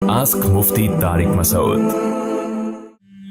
Ask Mufti Tariq Masood.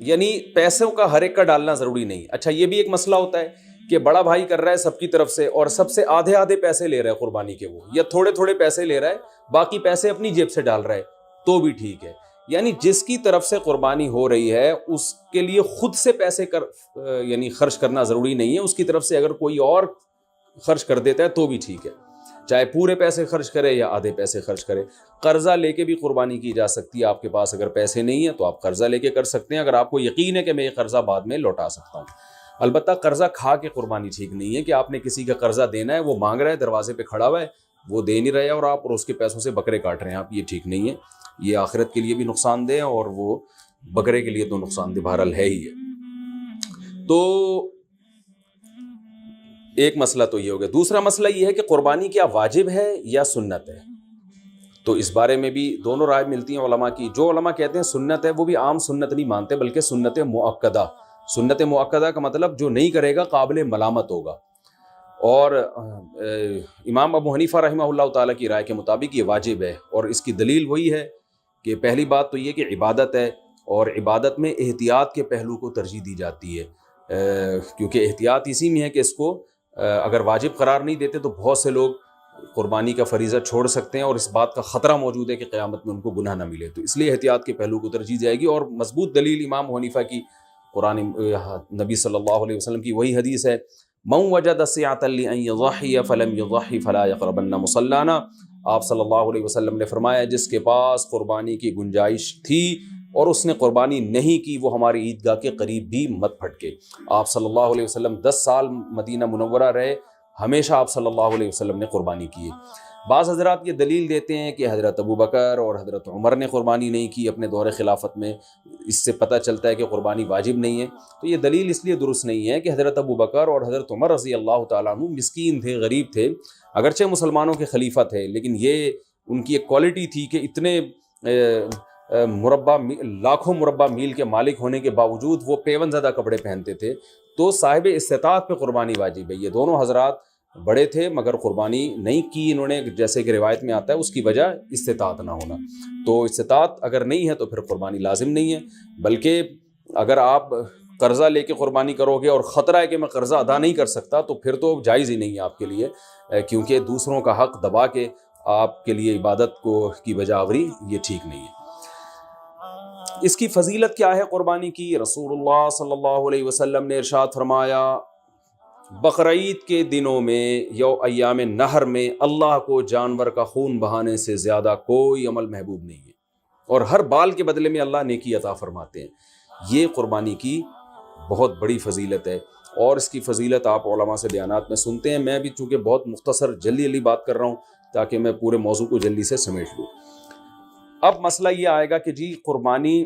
یعنی پیسوں کا ہر ایک کا ڈالنا ضروری نہیں. اچھا یہ بھی ایک مسئلہ ہوتا ہے کہ بڑا بھائی کر رہا ہے سب کی طرف سے اور سب سے آدھے آدھے پیسے لے رہا ہے قربانی کے, وہ یا تھوڑے تھوڑے پیسے لے رہا ہے, باقی پیسے اپنی جیب سے ڈال رہا ہے, تو بھی ٹھیک ہے. یعنی جس کی طرف سے قربانی ہو رہی ہے اس کے لیے خود سے پیسے یعنی خرچ کرنا ضروری نہیں ہے. اس کی طرف سے اگر کوئی اور خرچ کر دیتا ہے تو بھی ٹھیک ہے, چاہے پورے پیسے خرچ کرے یا آدھے پیسے خرچ کرے. قرضہ لے کے بھی قربانی کی جا سکتی ہے. آپ کے پاس اگر پیسے نہیں ہیں تو آپ قرضہ لے کے کر سکتے ہیں, اگر آپ کو یقین ہے کہ میں یہ قرضہ بعد میں لوٹا سکتا ہوں. البتہ قرضہ کھا کے قربانی ٹھیک نہیں ہے کہ آپ نے کسی کا قرضہ دینا ہے, وہ مانگ رہا ہے, دروازے پہ کھڑا ہوا ہے, وہ دے نہیں رہے اور آپ اور اس کے پیسوں سے بکرے کاٹ رہے ہیں آپ, یہ ٹھیک نہیں ہے. یہ آخرت کے لیے بھی نقصان دہ اور وہ بکرے کے لیے تو نقصان دہ بہرحال ہے ہی ہے. تو ایک مسئلہ تو یہ ہو گیا. دوسرا مسئلہ یہ ہے کہ قربانی کیا واجب ہے یا سنت ہے؟ تو اس بارے میں بھی دونوں رائے ملتی ہیں علماء کی. جو علماء کہتے ہیں سنت ہے وہ بھی عام سنت نہیں مانتے بلکہ سنت مؤکدہ. سنت مؤکدہ کا مطلب جو نہیں کرے گا قابل ملامت ہوگا. اور امام ابو حنیفہ رحمہ اللہ تعالیٰ کی رائے کے مطابق یہ واجب ہے, اور اس کی دلیل وہی ہے کہ پہلی بات تو یہ کہ عبادت ہے, اور عبادت میں احتیاط کے پہلو کو ترجیح دی جاتی ہے, کیونکہ احتیاط اسی میں ہے کہ اس کو اگر واجب قرار نہیں دیتے تو بہت سے لوگ قربانی کا فریضہ چھوڑ سکتے ہیں اور اس بات کا خطرہ موجود ہے کہ قیامت میں ان کو گناہ نہ ملے. تو اس لیے احتیاط کے پہلو کو ترجیح جائے گی. اور مضبوط دلیل امام ابو حنیفہ کی قرآن نبی صلی اللہ علیہ وسلم کی وہی حدیث ہے, من وجد سعة لأن يضحي فلم يضحي فلا يقربن مصلانا. آپ صلی اللہ علیہ وسلم نے فرمایا جس کے پاس قربانی کی گنجائش تھی اور اس نے قربانی نہیں کی وہ ہماری عیدگاہ کے قریب بھی مت پھٹکے. آپ صلی اللہ علیہ وسلم 10 سال مدینہ منورہ رہے, ہمیشہ آپ صلی اللہ علیہ وسلم نے قربانی کی ہے. بعض حضرات یہ دلیل دیتے ہیں کہ حضرت ابو بکر اور حضرت عمر نے قربانی نہیں کی اپنے دور خلافت میں, اس سے پتہ چلتا ہے کہ قربانی واجب نہیں ہے. تو یہ دلیل اس لیے درست نہیں ہے کہ حضرت ابو بکر اور حضرت عمر رضی اللہ تعالیٰ عنہ مسکین تھے, غریب تھے, اگرچہ مسلمانوں کے خلیفہ تھے, لیکن یہ ان کی ایک کوالٹی تھی کہ اتنے لاکھوں مربع میل کے مالک ہونے کے باوجود وہ پیون زدہ کپڑے پہنتے تھے. تو صاحب استطاعت پہ قربانی واجب ہے. یہ دونوں حضرات بڑے تھے مگر قربانی نہیں کی انہوں نے, جیسے کہ روایت میں آتا ہے اس کی وجہ استطاعت نہ ہونا. تو استطاعت اگر نہیں ہے تو پھر قربانی لازم نہیں ہے. بلکہ اگر آپ قرضہ لے کے قربانی کرو گے اور خطرہ ہے کہ میں قرضہ ادا نہیں کر سکتا تو پھر تو جائز ہی نہیں ہے آپ کے لیے, کیونکہ دوسروں کا حق دبا کے آپ کے لیے عبادت کی وجہ آوری یہ ٹھیک نہیں ہے. اس کی فضیلت کیا ہے قربانی کی؟ رسول اللہ صلی اللہ علیہ وسلم نے ارشاد فرمایا بقرعید کے دنوں میں یا ایام نہر میں اللہ کو جانور کا خون بہانے سے زیادہ کوئی عمل محبوب نہیں ہے, اور ہر بال کے بدلے میں اللہ نیکی عطا فرماتے ہیں. یہ قربانی کی بہت بڑی فضیلت ہے, اور اس کی فضیلت آپ علماء سے بیانات میں سنتے ہیں. میں بھی چونکہ بہت مختصر جلدی بات کر رہا ہوں تاکہ میں پورے موضوع کو جلدی سے سمیٹ لوں. اب مسئلہ یہ آئے گا کہ جی قربانی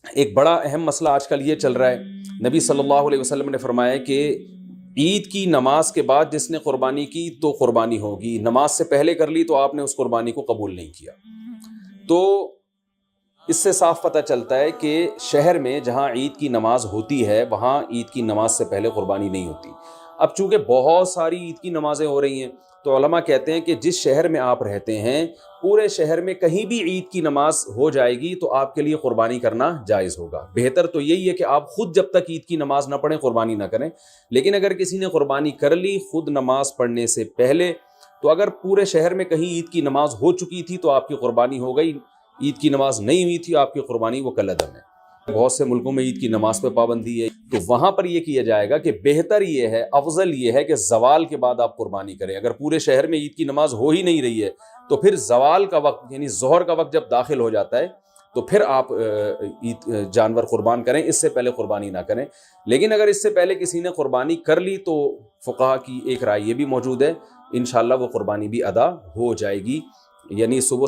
ایک بڑا اہم مسئلہ آج کل یہ چل رہا ہے. نبی صلی اللہ علیہ وسلم نے فرمایا کہ عید کی نماز کے بعد جس نے قربانی کی تو قربانی ہوگی, نماز سے پہلے کر لی تو آپ نے اس قربانی کو قبول نہیں کیا. تو اس سے صاف پتہ چلتا ہے کہ شہر میں جہاں عید کی نماز ہوتی ہے وہاں عید کی نماز سے پہلے قربانی نہیں ہوتی. اب چونکہ بہت ساری عید کی نمازیں ہو رہی ہیں تو علماء کہتے ہیں کہ جس شہر میں آپ رہتے ہیں پورے شہر میں کہیں بھی عید کی نماز ہو جائے گی تو آپ کے لیے قربانی کرنا جائز ہوگا. بہتر تو یہی ہے کہ آپ خود جب تک عید کی نماز نہ پڑھیں قربانی نہ کریں. لیکن اگر کسی نے قربانی کر لی خود نماز پڑھنے سے پہلے تو اگر پورے شہر میں کہیں عید کی نماز ہو چکی تھی تو آپ کی قربانی ہو گئی, عید کی نماز نہیں ہوئی تھی آپ کی قربانی وہ کالعدم ہے. بہت سے ملکوں میں عید کی نماز پہ پابندی ہے تو وہاں پر یہ کیا جائے گا کہ بہتر یہ ہے, افضل یہ ہے کہ زوال کے بعد آپ قربانی کریں. اگر پورے شہر میں عید کی نماز ہو ہی نہیں رہی ہے تو پھر زوال کا وقت یعنی ظہر کا وقت جب داخل ہو جاتا ہے تو پھر آپ جانور قربان کریں, اس سے پہلے قربانی نہ کریں. لیکن اگر اس سے پہلے کسی نے قربانی کر لی تو فقہا کی ایک رائے یہ بھی موجود ہے انشاءاللہ وہ قربانی بھی ادا ہو جائے گی. یعنی صبح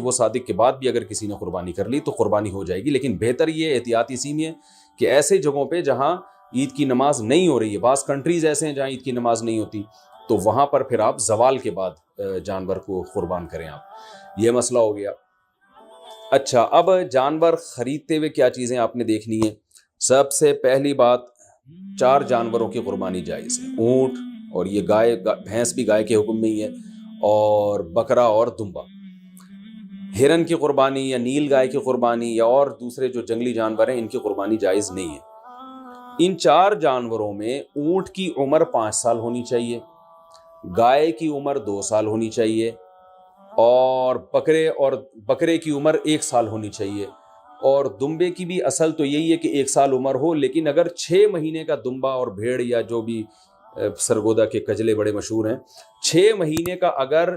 صادق کے بعد بھی اگر کسی نے قربانی کر لی تو قربانی ہو جائے گی. لیکن بہتر یہ احتیاط اسی میں ہے کہ ایسے جگہوں پہ جہاں عید کی نماز نہیں ہو رہی ہے, بعض کنٹریز ایسے ہیں جہاں عید کی نماز نہیں ہوتی, تو وہاں پر پھر آپ زوال کے بعد جانور کو قربان کریں آپ. یہ مسئلہ ہو گیا. اچھا, اب جانور خریدتے ہوئے کیا چیزیں آپ نے دیکھنی ہیں. سب سے پہلی بات 4 جانوروں کی قربانی جائز ہے. اونٹ, اور یہ گائے بھینس بھی گائے کے حکم میں ہی ہے, اور بکرا اور دمبا. ہرن کی قربانی یا نیل گائے کی قربانی یا اور دوسرے جو جنگلی جانور ہیں ان کی قربانی جائز نہیں ہے۔ ان 4 جانوروں میں اونٹ کی عمر 5 سال ہونی چاہیے، گائے کی عمر 2 سال ہونی چاہیے، اور بکرے کی عمر 1 سال ہونی چاہیے، اور دمبے کی بھی اصل تو یہی ہے کہ 1 سال عمر ہو، لیکن اگر 6 مہینے کا دمبا اور بھیڑ یا جو بھی سرگودا کے کجلے بڑے مشہور ہیں، 6 مہینے کا اگر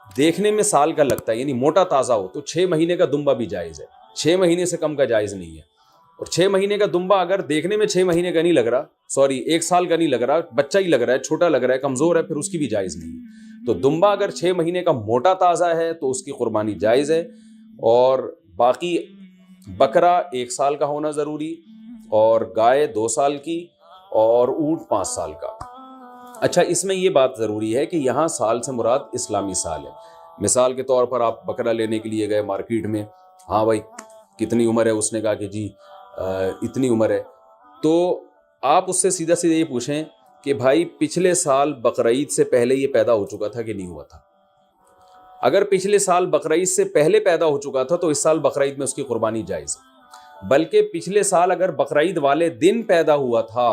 دیکھنے میں سال کا لگتا ہے یعنی موٹا تازہ ہو تو 6 مہینے کا دمبا بھی جائز ہے، 6 مہینے سے کم کا جائز نہیں ہے۔ اور 6 مہینے کا دمبا اگر دیکھنے میں 6 مہینے کا نہیں لگ رہا، 1 سال کا نہیں لگ رہا، بچہ ہی لگ رہا ہے، چھوٹا لگ رہا ہے، کمزور ہے، پھر اس کی بھی جائز نہیں ہے۔ تو دمبا اگر 6 مہینے کا موٹا تازہ ہے تو اس کی قربانی جائز ہے، اور باقی بکرا 1 سال کا ہونا ضروری، اور گائے 2 سال کی، اور اونٹ 5 سال کا۔ اچھا، اس میں یہ بات ضروری ہے کہ یہاں سال سے مراد اسلامی سال ہے۔ مثال کے طور پر آپ بکرا لینے کے لیے گئے مارکیٹ میں، ہاں بھائی کتنی عمر ہے، اس نے کہا کہ جی اتنی عمر ہے، تو آپ اس سے سیدھا یہ پوچھیں کہ بھائی پچھلے سال بقرعید سے پہلے یہ پیدا ہو چکا تھا کہ نہیں ہوا تھا؟ اگر پچھلے سال بقرعید سے پہلے پیدا ہو چکا تھا تو اس سال بقرعید میں اس کی قربانی جائز ہے، بلکہ پچھلے سال اگر بقرعید والے دن پیدا ہوا تھا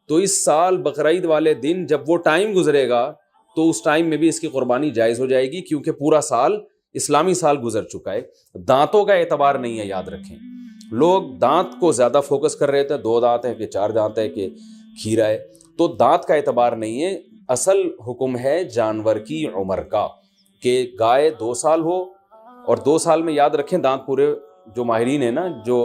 تو اس سال بقرعید والے دن جب وہ ٹائم گزرے گا تو اس ٹائم میں بھی اس کی قربانی جائز ہو جائے گی، کیونکہ پورا سال اسلامی سال گزر چکا ہے۔ دانتوں کا اعتبار نہیں ہے، یاد رکھیں، لوگ دانت کو زیادہ فوکس کر رہے تھے، 2 دانت ہے کہ 4 دانت ہے کہ کھیرا ہے، تو دانت کا اعتبار نہیں ہے، اصل حکم ہے جانور کی عمر کا، کہ گائے 2 سال ہو، اور 2 سال میں یاد رکھیں دانت پورے، جو ماہرین ہیں نا جو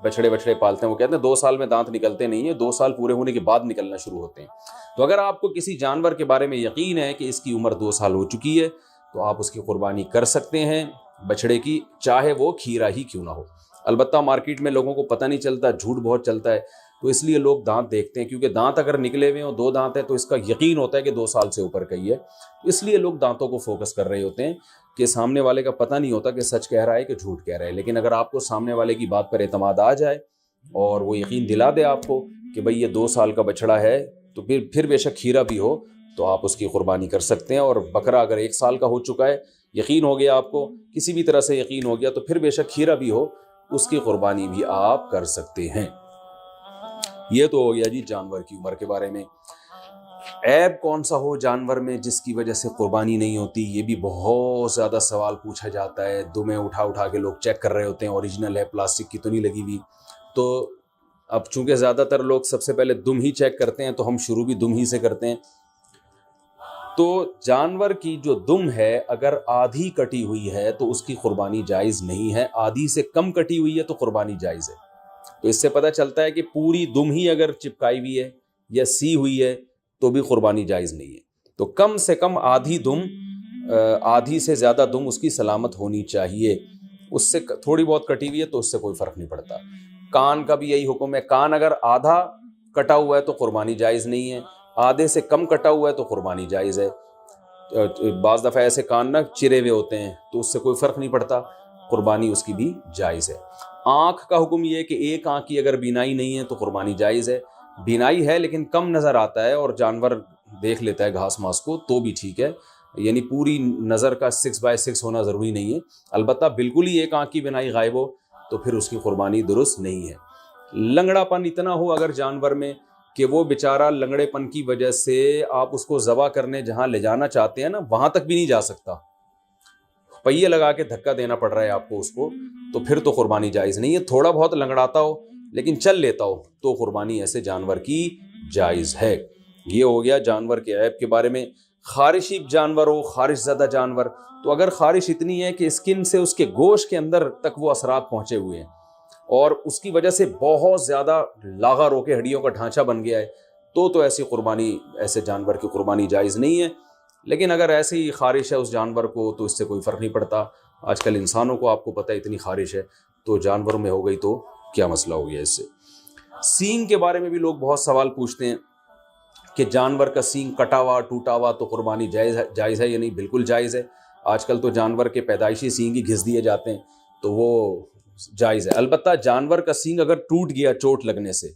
بچڑے پالتے ہیں وہ کہتے ہیں 2 سال میں دانت نکلتے نہیں ہیں، 2 سال پورے ہونے کے بعد نکلنا شروع ہوتے ہیں۔ تو اگر آپ کو کسی جانور کے بارے میں یقین ہے کہ اس کی عمر 2 سال ہو چکی ہے تو آپ اس کی قربانی کر سکتے ہیں، بچڑے کی، چاہے وہ کھیرا ہی کیوں نہ ہو۔ البتہ مارکیٹ میں لوگوں کو پتہ نہیں چلتا، جھوٹ بہت چلتا ہے، تو اس لیے لوگ دانت دیکھتے ہیں، کیونکہ دانت اگر نکلے ہوئے ہوں، 2 دانت ہیں تو اس کا یقین ہوتا ہے کہ 2 سال سے اوپر کا ہی ہے، اس لیے لوگ دانتوں کو فوکس کر رہے ہوتے ہیں، کہ سامنے والے کا پتہ نہیں ہوتا کہ سچ کہہ رہا ہے کہ جھوٹ کہہ رہا ہے۔ لیکن اگر آپ کو سامنے والے کی بات پر اعتماد آ جائے اور وہ یقین دلا دے آپ کو کہ بھئی یہ 2 سال کا بچڑا ہے، تو پھر بے شک کھیرا بھی ہو تو آپ اس کی قربانی کر سکتے ہیں، اور بکرا اگر 1 سال کا ہو چکا ہے، یقین ہو گیا آپ کو، کسی بھی طرح سے یقین ہو گیا، تو پھر بے شک کھیرا بھی ہو اس کی قربانی بھی آپ کر سکتے ہیں۔ یہ تو ہو گیا جی جانور کی عمر کے بارے میں۔ عیب کون سا ہو جانور میں جس کی وجہ سے قربانی نہیں ہوتی، یہ بھی بہت زیادہ سوال پوچھا جاتا ہے، دمیں اٹھا کے لوگ چیک کر رہے ہوتے ہیں، اوریجنل ہے، پلاسٹک کی تو نہیں لگی ہوئی۔ تو اب چونکہ زیادہ تر لوگ سب سے پہلے دم ہی چیک کرتے ہیں، تو ہم شروع بھی دم ہی سے کرتے ہیں۔ تو جانور کی جو دم ہے اگر آدھی کٹی ہوئی ہے تو اس کی قربانی جائز نہیں ہے، آدھی سے کم کٹی ہوئی ہے تو قربانی جائز ہے۔ تو اس سے پتہ چلتا ہے کہ پوری دم ہی اگر چپکائی ہوئی ہے یا سی ہوئی ہے تو بھی قربانی جائز نہیں ہے۔ تو کم سے کم آدھی دم، آدھی سے زیادہ دم اس کی سلامت ہونی چاہیے، اس سے تھوڑی بہت کٹی ہوئی ہے تو اس سے کوئی فرق نہیں پڑتا۔ کان کا بھی یہی حکم ہے، کان اگر آدھا کٹا ہوا ہے تو قربانی جائز نہیں ہے، آدھے سے کم کٹا ہوا ہے تو قربانی جائز ہے۔ بعض دفعہ ایسے کان نہ چرے ہوئے ہوتے ہیں تو اس سے کوئی فرق نہیں پڑتا، قربانی اس کی بھی جائز ہے۔ آنکھ کا حکم یہ ہے کہ ایک آنکھ کی اگر بینائی نہیں ہے تو قربانی جائز ہے، بینائی ہے لیکن کم نظر آتا ہے اور جانور دیکھ لیتا ہے گھاس ماس کو تو بھی ٹھیک ہے، یعنی پوری نظر کا 6/6 ہونا ضروری نہیں ہے۔ البتہ بالکل ہی ایک آنکھ کی بینائی غائب ہو تو پھر اس کی قربانی درست نہیں ہے۔ لنگڑا پن اتنا ہو اگر جانور میں کہ وہ بیچارہ لنگڑے پن کی وجہ سے آپ اس کو ذبح کرنے جہاں لے جانا چاہتے ہیں نا وہاں تک بھی نہیں جا سکتا، پہیے لگا کے دھکا دینا پڑ رہا ہے آپ کو اس کو، تو پھر تو قربانی جائز نہیں ہے۔ تھوڑا بہت لنگڑاتا ہو لیکن چل لیتا ہو تو قربانی ایسے جانور کی جائز ہے۔ یہ ہو گیا جانور کے عیب کے بارے میں۔ خارشی جانور ہو، خارش زدہ جانور، تو اگر خارش اتنی ہے کہ اسکن سے اس کے گوشت کے اندر تک وہ اثرات پہنچے ہوئے ہیں اور اس کی وجہ سے بہت زیادہ لاغر ہو کے ہڈیوں کا ڈھانچہ بن گیا ہے تو ایسی قربانی، ایسے جانور کی قربانی جائز نہیں ہے۔ لیکن اگر ایسی خارش ہے اس جانور کو تو اس سے کوئی فرق نہیں پڑتا۔ آج کل انسانوں کو آپ کو پتہ ہے اتنی خارش ہے، تو جانوروں میں ہو گئی تو کیا مسئلہ ہو گیا اس سے۔ سینگ کے بارے میں بھی لوگ بہت سوال پوچھتے ہیں کہ جانور کا سینگ کٹا ہوا ٹوٹا ہوا تو قربانی جائز ہے یا نہیں؟ بالکل جائز ہے۔ آج کل تو جانور کے پیدائشی سینگ ہی گھس دیے جاتے ہیں تو وہ جائز ہے۔ البتہ جانور کا سینگ اگر ٹوٹ گیا چوٹ لگنے سے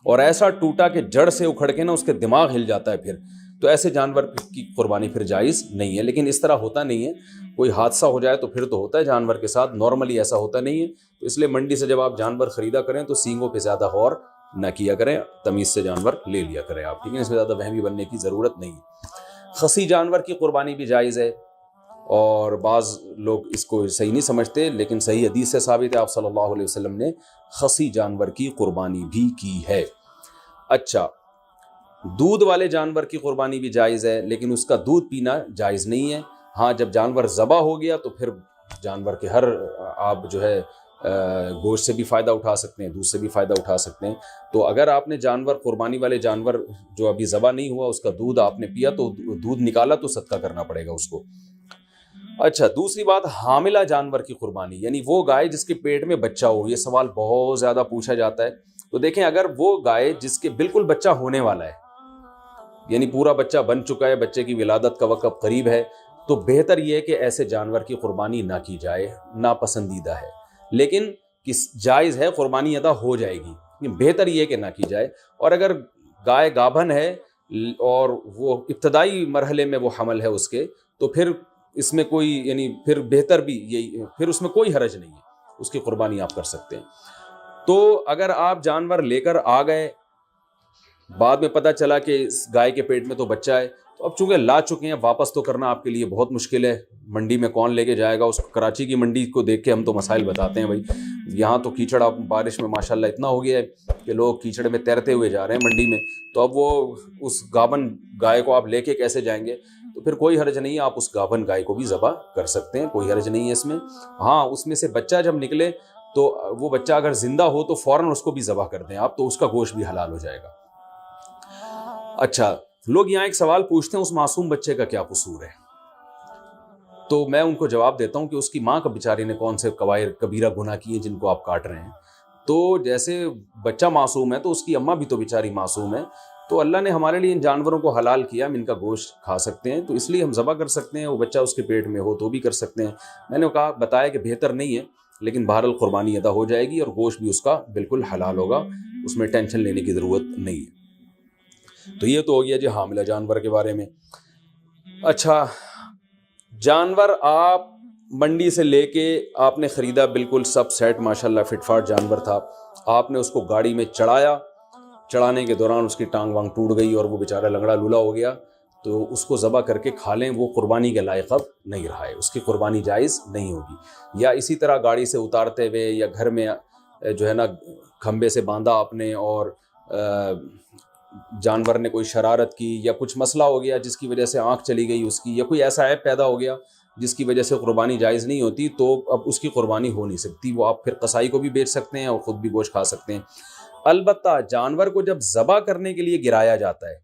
اور ایسا ٹوٹا کہ جڑ سے اکھڑ کے نا اس کے دماغ ہل جاتا ہے پھر تو ایسے جانور کی قربانی پھر جائز نہیں ہے. لیکن اس طرح ہوتا نہیں ہے, کوئی حادثہ ہو جائے تو پھر تو ہوتا ہے جانور کے ساتھ, نارملی ایسا ہوتا نہیں ہے. تو اس لیے منڈی سے جب آپ جانور خریدا کریں تو سینگوں پہ زیادہ غور نہ کیا کریں, تمیز سے جانور لے لیا کریں آپ, ٹھیک ہے, اس میں زیادہ وہمی بننے کی ضرورت نہیں ہے. خصی جانور کی قربانی بھی جائز ہے, اور بعض لوگ اس کو صحیح نہیں سمجھتے, لیکن صحیح حدیث سے ثابت ہے آپ صلی اللہ علیہ وسلم نے خصی جانور کی قربانی بھی کی ہے. اچھا, دودھ والے جانور کی قربانی بھی جائز ہے, لیکن اس کا دودھ پینا جائز نہیں ہے. ہاں, جب جانور ذبح ہو گیا تو پھر جانور کے ہر آپ جو ہے گوشت سے بھی فائدہ اٹھا سکتے ہیں, دودھ سے بھی فائدہ اٹھا سکتے ہیں. تو اگر آپ نے جانور, قربانی والے جانور جو ابھی ذبح نہیں ہوا, اس کا دودھ آپ نے پیا تو دودھ نکالا تو صدقہ کرنا پڑے گا اس کو. اچھا, دوسری بات, حاملہ جانور کی قربانی, یعنی وہ گائے جس کے پیٹ میں بچہ ہو. یہ سوال بہت زیادہ پوچھا جاتا ہے. تو دیکھیں, اگر وہ گائے جس کے بالکل بچہ ہونے والا ہے, یعنی پورا بچہ بن چکا ہے, بچے کی ولادت کا وقت قریب ہے, تو بہتر یہ ہے کہ ایسے جانور کی قربانی نہ کی جائے, ناپسندیدہ ہے. لیکن جائز ہے, قربانی ادا ہو جائے گی, بہتر یہ ہے کہ نہ کی جائے. اور اگر گائے گابھن ہے اور وہ ابتدائی مرحلے میں وہ حمل ہے اس کے, تو پھر اس میں کوئی, یعنی پھر بہتر بھی یہی, پھر اس میں کوئی حرج نہیں ہے, اس کی قربانی آپ کر سکتے ہیں. تو اگر آپ جانور لے کر آ گئے, بعد میں پتہ چلا کہ اس گائے کے پیٹ میں تو بچہ ہے, تو اب چونکہ لا چکے ہیں, واپس تو کرنا آپ کے لیے بہت مشکل ہے. منڈی میں کون لے کے جائے گا اس کو؟ کراچی کی منڈی کو دیکھ کے ہم تو مسائل بتاتے ہیں بھائی, یہاں تو کیچڑ اب بارش میں ماشاءاللہ اتنا ہو گیا ہے کہ لوگ کیچڑ میں تیرتے ہوئے جا رہے ہیں منڈی میں. تو اب وہ اس گابن گائے کو آپ لے کے کیسے جائیں گے؟ تو پھر کوئی حرج نہیں ہے, آپ اس گابن گائے کو بھی ذبح کر سکتے ہیں, کوئی حرج نہیں ہے اس میں. ہاں, اس میں سے بچہ جب نکلے تو وہ بچہ اگر زندہ ہو تو فوراً اس کو بھی ذبح کر دیں آپ, تو اس کا گوشت بھی حلال ہو جائے گا. اچھا, لوگ یہاں ایک سوال پوچھتے ہیں, اس معصوم بچے کا کیا قصور ہے؟ تو میں ان کو جواب دیتا ہوں کہ اس کی ماں کا بیچاری نے کون سے کبیرہ گناہ کیے جن کو آپ کاٹ رہے ہیں. تو جیسے بچہ معصوم ہے تو اس کی اماں بھی تو بیچاری معصوم ہے. تو اللہ نے ہمارے لیے ان جانوروں کو حلال کیا, ہم ان کا گوشت کھا سکتے ہیں, تو اس لیے ہم ذبح کر سکتے ہیں. وہ بچہ اس کے پیٹ میں ہو تو بھی کر سکتے ہیں. میں نے کہا, بتایا کہ بہتر نہیں ہے, لیکن بہرحال قربانی ادا ہو جائے گی اور گوشت بھی اس کا بالکل حلال ہوگا, اس میں ٹینشن لینے کی ضرورت نہیں ہے. تو یہ تو ہو گیا جی حاملہ جانور کے بارے میں. اچھا, جانور آپ منڈی سے لے کے آپ نے خریدا, بالکل سب سیٹ ماشاءاللہ فٹ فاٹ جانور تھا, آپ نے اس کو گاڑی میں چڑھایا, چڑھانے کے دوران اس کی ٹانگ وانگ ٹوٹ گئی اور وہ بیچارہ لنگڑا لولا ہو گیا, تو اس کو ذبح کر کے کھا لیں, وہ قربانی کے لائق اب نہیں رہا ہے, اس کی قربانی جائز نہیں ہوگی. یا اسی طرح گاڑی سے اتارتے ہوئے یا گھر میں جو ہے نا کھمبے سے باندھا آپ نے, اور جانور نے کوئی شرارت کی یا کچھ مسئلہ ہو گیا جس کی وجہ سے آنکھ چلی گئی اس کی, یا کوئی ایسا عیب پیدا ہو گیا جس کی وجہ سے قربانی جائز نہیں ہوتی, تو اب اس کی قربانی ہو نہیں سکتی. وہ آپ پھر قصائی کو بھی بیچ سکتے ہیں اور خود بھی گوشت کھا سکتے ہیں. البتہ جانور کو جب ذبح کرنے کے لیے گرایا جاتا ہے,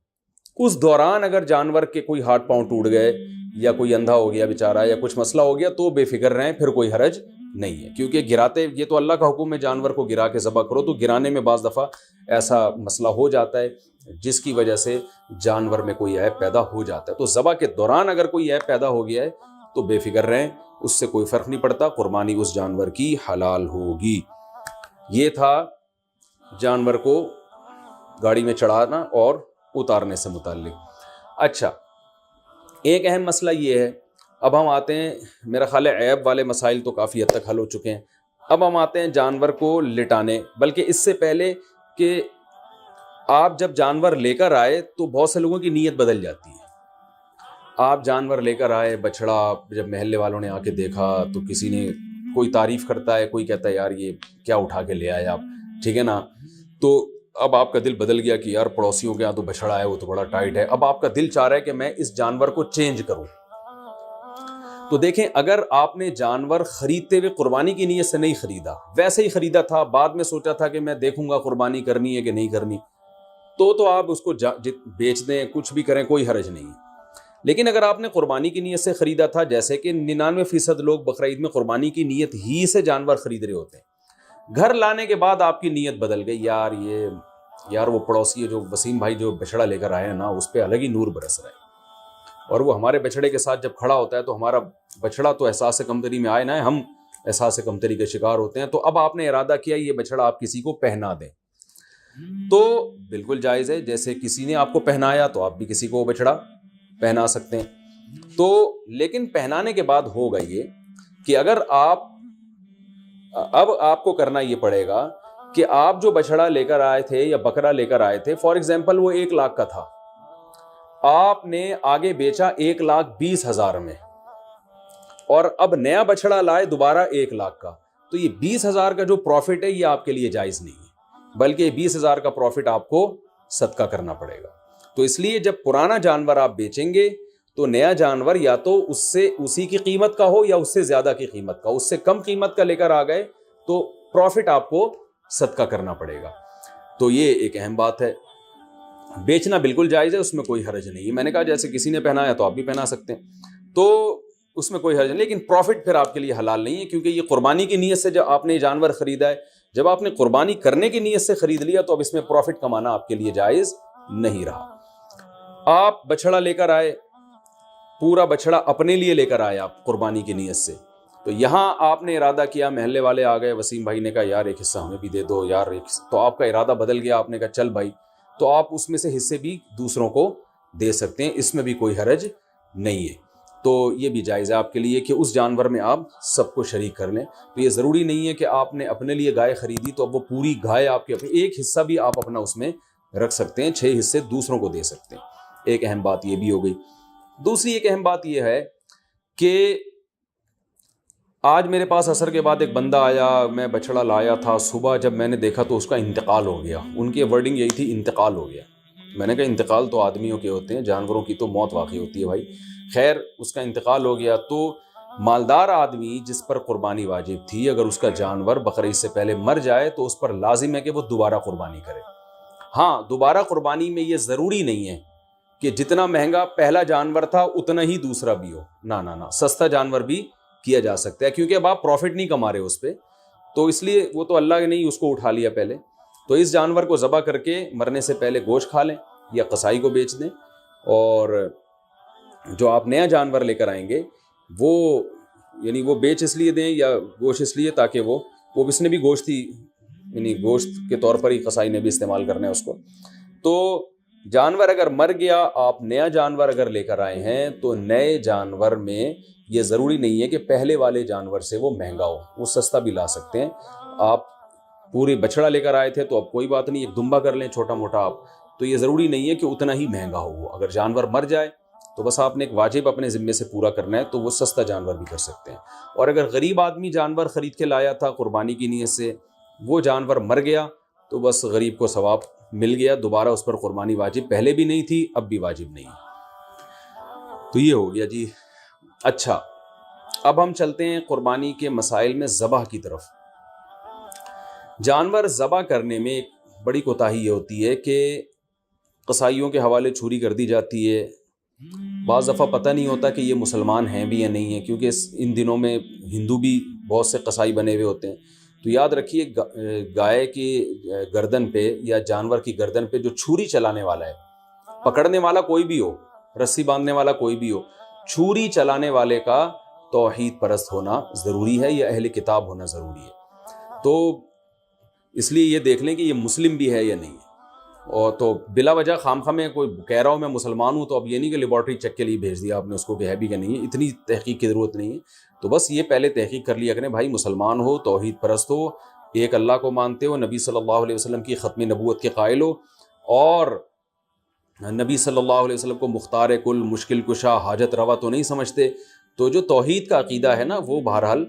اس دوران اگر جانور کے کوئی ہاتھ پاؤں ٹوٹ گئے یا کوئی اندھا ہو گیا بیچارہ یا کچھ مسئلہ ہو گیا, تو بے فکر رہیں, پھر کوئی حرج نہیں ہے. کیونکہ گراتے, یہ تو اللہ کا حکم ہے جانور کو گرا کے ذبح کرو, تو گرانے میں بعض دفعہ ایسا مسئلہ ہو جاتا ہے جس کی وجہ سے جانور میں کوئی عیب پیدا ہو جاتا ہے. تو ذبح کے دوران اگر کوئی عیب پیدا ہو گیا ہے تو بے فکر رہیں, اس سے کوئی فرق نہیں پڑتا, قربانی اس جانور کی حلال ہوگی. یہ تھا جانور کو گاڑی میں چڑھانا اور اتارنے سے متعلق. اچھا, ایک اہم مسئلہ یہ ہے, اب ہم آتے ہیں, میرا خیال ہے عیب والے مسائل تو کافی حد تک حل ہو چکے ہیں. اب ہم آتے ہیں جانور کو لٹانے, بلکہ اس سے پہلے کہ آپ جب جانور لے کر آئے تو بہت سے لوگوں کی نیت بدل جاتی ہے. آپ جانور لے کر آئے, بچڑا, جب محلے والوں نے آ کے دیکھا تو کسی نے, کوئی تعریف کرتا ہے, کوئی کہتا ہے یار یہ کیا اٹھا کے لے آئے آپ, ٹھیک ہے نا. تو اب آپ کا دل بدل گیا کہ یار پڑوسیوں کے یہاں تو بچڑا ہے, وہ تو بڑا ٹائٹ ہے. اب آپ کا دل چاہ رہا ہے کہ میں اس جانور کو چینج کروں. تو دیکھیں, اگر آپ نے جانور خریدتے ہوئے قربانی کی نیت سے نہیں خریدا, ویسے ہی خریدا تھا, بعد میں سوچا تھا کہ میں دیکھوں گا قربانی کرنی ہے کہ نہیں کرنی, تو آپ اس کو بیچ دیں, کچھ بھی کریں, کوئی حرج نہیں ہے. لیکن اگر آپ نے قربانی کی نیت سے خریدا تھا, جیسے کہ 99% لوگ بقرعید میں قربانی کی نیت ہی سے جانور خرید رہے ہوتے ہیں, گھر لانے کے بعد آپ کی نیت بدل گئی, یار وہ پڑوسی جو وسیم بھائی جو بچڑا لے کر آئے ہیں نا, اس پہ الگ ہی نور برس رہا ہے, اور وہ ہمارے بچڑے کے ساتھ جب کھڑا ہوتا ہے تو ہمارا بچڑا تو احساس کمتری میں آئے نہ, ہم احساس کمتری کے شکار ہوتے ہیں. تو اب آپ نے ارادہ کیا یہ بچڑا آپ کسی کو پہنا دیں. تو بالکل جائز ہے. جیسے کسی نے آپ کو پہنایا تو آپ بھی کسی کو بچھڑا پہنا سکتے ہیں. تو لیکن پہنانے کے بعد ہوگا یہ کہ اگر اب آپ کو کرنا یہ پڑے گا کہ آپ جو بچھڑا لے کر آئے تھے یا بکرا لے کر آئے تھے، فار ایگزامپل وہ 1 لاکھ کا تھا، آپ نے آگے بیچا 1,20,000 میں، اور اب نیا بچھڑا لائے دوبارہ 1 لاکھ کا، تو یہ 20,000 کا جو پروفٹ ہے یہ آپ کے لیے جائز نہیں ہے، بلکہ یہ 20,000 کا پروفٹ آپ کو صدقہ کرنا پڑے گا. تو اس لیے جب پرانا جانور آپ بیچیں گے تو نیا جانور یا تو اسی کی قیمت کا ہو یا اس سے زیادہ کی قیمت کا. اس سے کم قیمت کا لے کر آ گئے تو پروفٹ آپ کو صدقہ کرنا پڑے گا. تو یہ ایک اہم بات ہے. بیچنا بالکل جائز ہے، اس میں کوئی حرج نہیں ہے. میں نے کہا جیسے کسی نے پہنایا تو آپ بھی پہنا سکتے ہیں، تو اس میں کوئی حرج نہیں، لیکن پروفٹ پھر آپ کے لیے حلال نہیں ہے، کیونکہ یہ قربانی کی نیت سے جب آپ نے جانور خریدا ہے، جب آپ نے قربانی کرنے کی نیت سے خرید لیا تو اب اس میں پروفٹ کمانا آپ کے لیے جائز نہیں رہا. آپ بچھڑا لے کر آئے، پورا بچھڑا اپنے لیے لے کر آئے آپ قربانی کی نیت سے، تو یہاں آپ نے ارادہ کیا، محلے والے آ گئے، وسیم بھائی نے کہا یار ایک حصہ ہمیں بھی دے دو یار ایک حصہ، تو آپ کا ارادہ بدل گیا، آپ نے کہا چل بھائی، تو آپ اس میں سے حصے بھی دوسروں کو دے سکتے ہیں، اس میں بھی کوئی حرج نہیں ہے. تو یہ بھی جائز ہے آپ کے لیے کہ اس جانور میں آپ سب کو شریک کر لیں. تو یہ ضروری نہیں ہے کہ آپ نے اپنے لیے گائے خریدی تو اب وہ پوری گائے آپ کے، ایک حصہ بھی آپ اپنا اس میں رکھ سکتے ہیں، 6 حصے دوسروں کو دے سکتے ہیں. ایک اہم بات یہ بھی ہو گئی. دوسری ایک اہم بات یہ ہے کہ آج میرے پاس عصر کے بعد ایک بندہ آیا، میں بچھڑا لایا تھا، صبح جب میں نے دیکھا تو اس کا انتقال ہو گیا. ان کی ورڈنگ یہی تھی، انتقال ہو گیا. میں نے کہا انتقال تو آدمیوں کے ہوتے ہیں، جانوروں کی تو موت واقع ہوتی ہے بھائی. خیر اس کا انتقال ہو گیا تو مالدار آدمی جس پر قربانی واجب تھی، اگر اس کا جانور بقرعید سے پہلے مر جائے تو اس پر لازم ہے کہ وہ دوبارہ قربانی کرے. ہاں دوبارہ قربانی میں یہ ضروری نہیں ہے کہ جتنا مہنگا پہلا جانور تھا اتنا ہی دوسرا بھی ہو، نہ سستا جانور بھی کیا جا سکتا ہے، کیونکہ اب آپ پروفٹ نہیں کما رہے اس پہ، تو اس لیے وہ تو اللہ نے نہیں اس کو اٹھا لیا پہلے. تو اس جانور کو ذبح کر کے مرنے سے پہلے گوشت کھا لیں یا قصائی کو بیچ دیں، اور جو آپ نیا جانور لے کر آئیں گے وہ یعنی وہ بیچ اس لیے دیں یا گوشت اس لیے تاکہ وہ اس نے بھی گوشت ہی یعنی گوشت کے طور پر ہی قصائی نے بھی استعمال کرنا ہے اس کو. تو جانور اگر مر گیا، آپ نیا جانور اگر لے کر آئے ہیں تو نئے جانور میں یہ ضروری نہیں ہے کہ پہلے والے جانور سے وہ مہنگا ہو، وہ سستا بھی لا سکتے ہیں. آپ پورے بچڑا لے کر آئے تھے تو اب کوئی بات نہیں، ایک دمبا کر لیں چھوٹا موٹا آپ، تو یہ ضروری نہیں ہے کہ اتنا ہی مہنگا ہو. وہ اگر جانور مر جائے تو بس آپ نے ایک واجب اپنے ذمے سے پورا کرنا ہے، تو وہ سستا جانور بھی کر سکتے ہیں. اور اگر غریب آدمی جانور خرید کے لایا تھا قربانی کی نیت سے، وہ جانور مر گیا تو بس غریب کو ثواب مل گیا، دوبارہ اس پر قربانی واجب پہلے بھی نہیں تھی اب بھی واجب نہیں. تو یہ ہو گیا جی. اچھا اب ہم چلتے ہیں قربانی کے مسائل میں ذبح کی طرف. جانور ذبح کرنے میں ایک بڑی کوتاہی یہ ہوتی ہے کہ قصائیوں کے حوالے چھری کر دی جاتی ہے. بعض دفعہ پتہ نہیں ہوتا کہ یہ مسلمان ہیں بھی یا نہیں ہیں، کیونکہ ان دنوں میں ہندو بھی بہت سے قصائی بنے ہوئے ہوتے ہیں. تو یاد رکھیے گائے کی گردن پہ یا جانور کی گردن پہ جو چھری چلانے والا ہے، پکڑنے والا کوئی بھی ہو، رسی باندھنے والا کوئی بھی ہو، چھری چلانے والے کا توحید پرست ہونا ضروری ہے یا اہل کتاب ہونا ضروری ہے. تو اس لیے یہ دیکھ لیں کہ یہ مسلم بھی ہے یا نہیں ہے. اور تو بلا وجہ خامخواہ میں کوئی کہہ رہا ہوں میں مسلمان ہوں تو اب یہ نہیں کہ لیبارٹری چیک کے لیے بھیج دیا آپ نے اس کو کہ ہے بھی کہ نہیں ہے، اتنی تحقیق کی ضرورت نہیں ہے. تو بس یہ پہلے تحقیق کر لیا کریں بھائی، مسلمان ہو، توحید پرست ہو، ایک اللہ کو مانتے ہو، نبی صلی اللہ علیہ وسلم کی ختم نبوت کے قائل ہو، اور نبی صلی اللہ علیہ وسلم کو مختار کل، مشکل کشا، حاجت روا تو نہیں سمجھتے. تو جو توحید کا عقیدہ ہے نا وہ بہرحال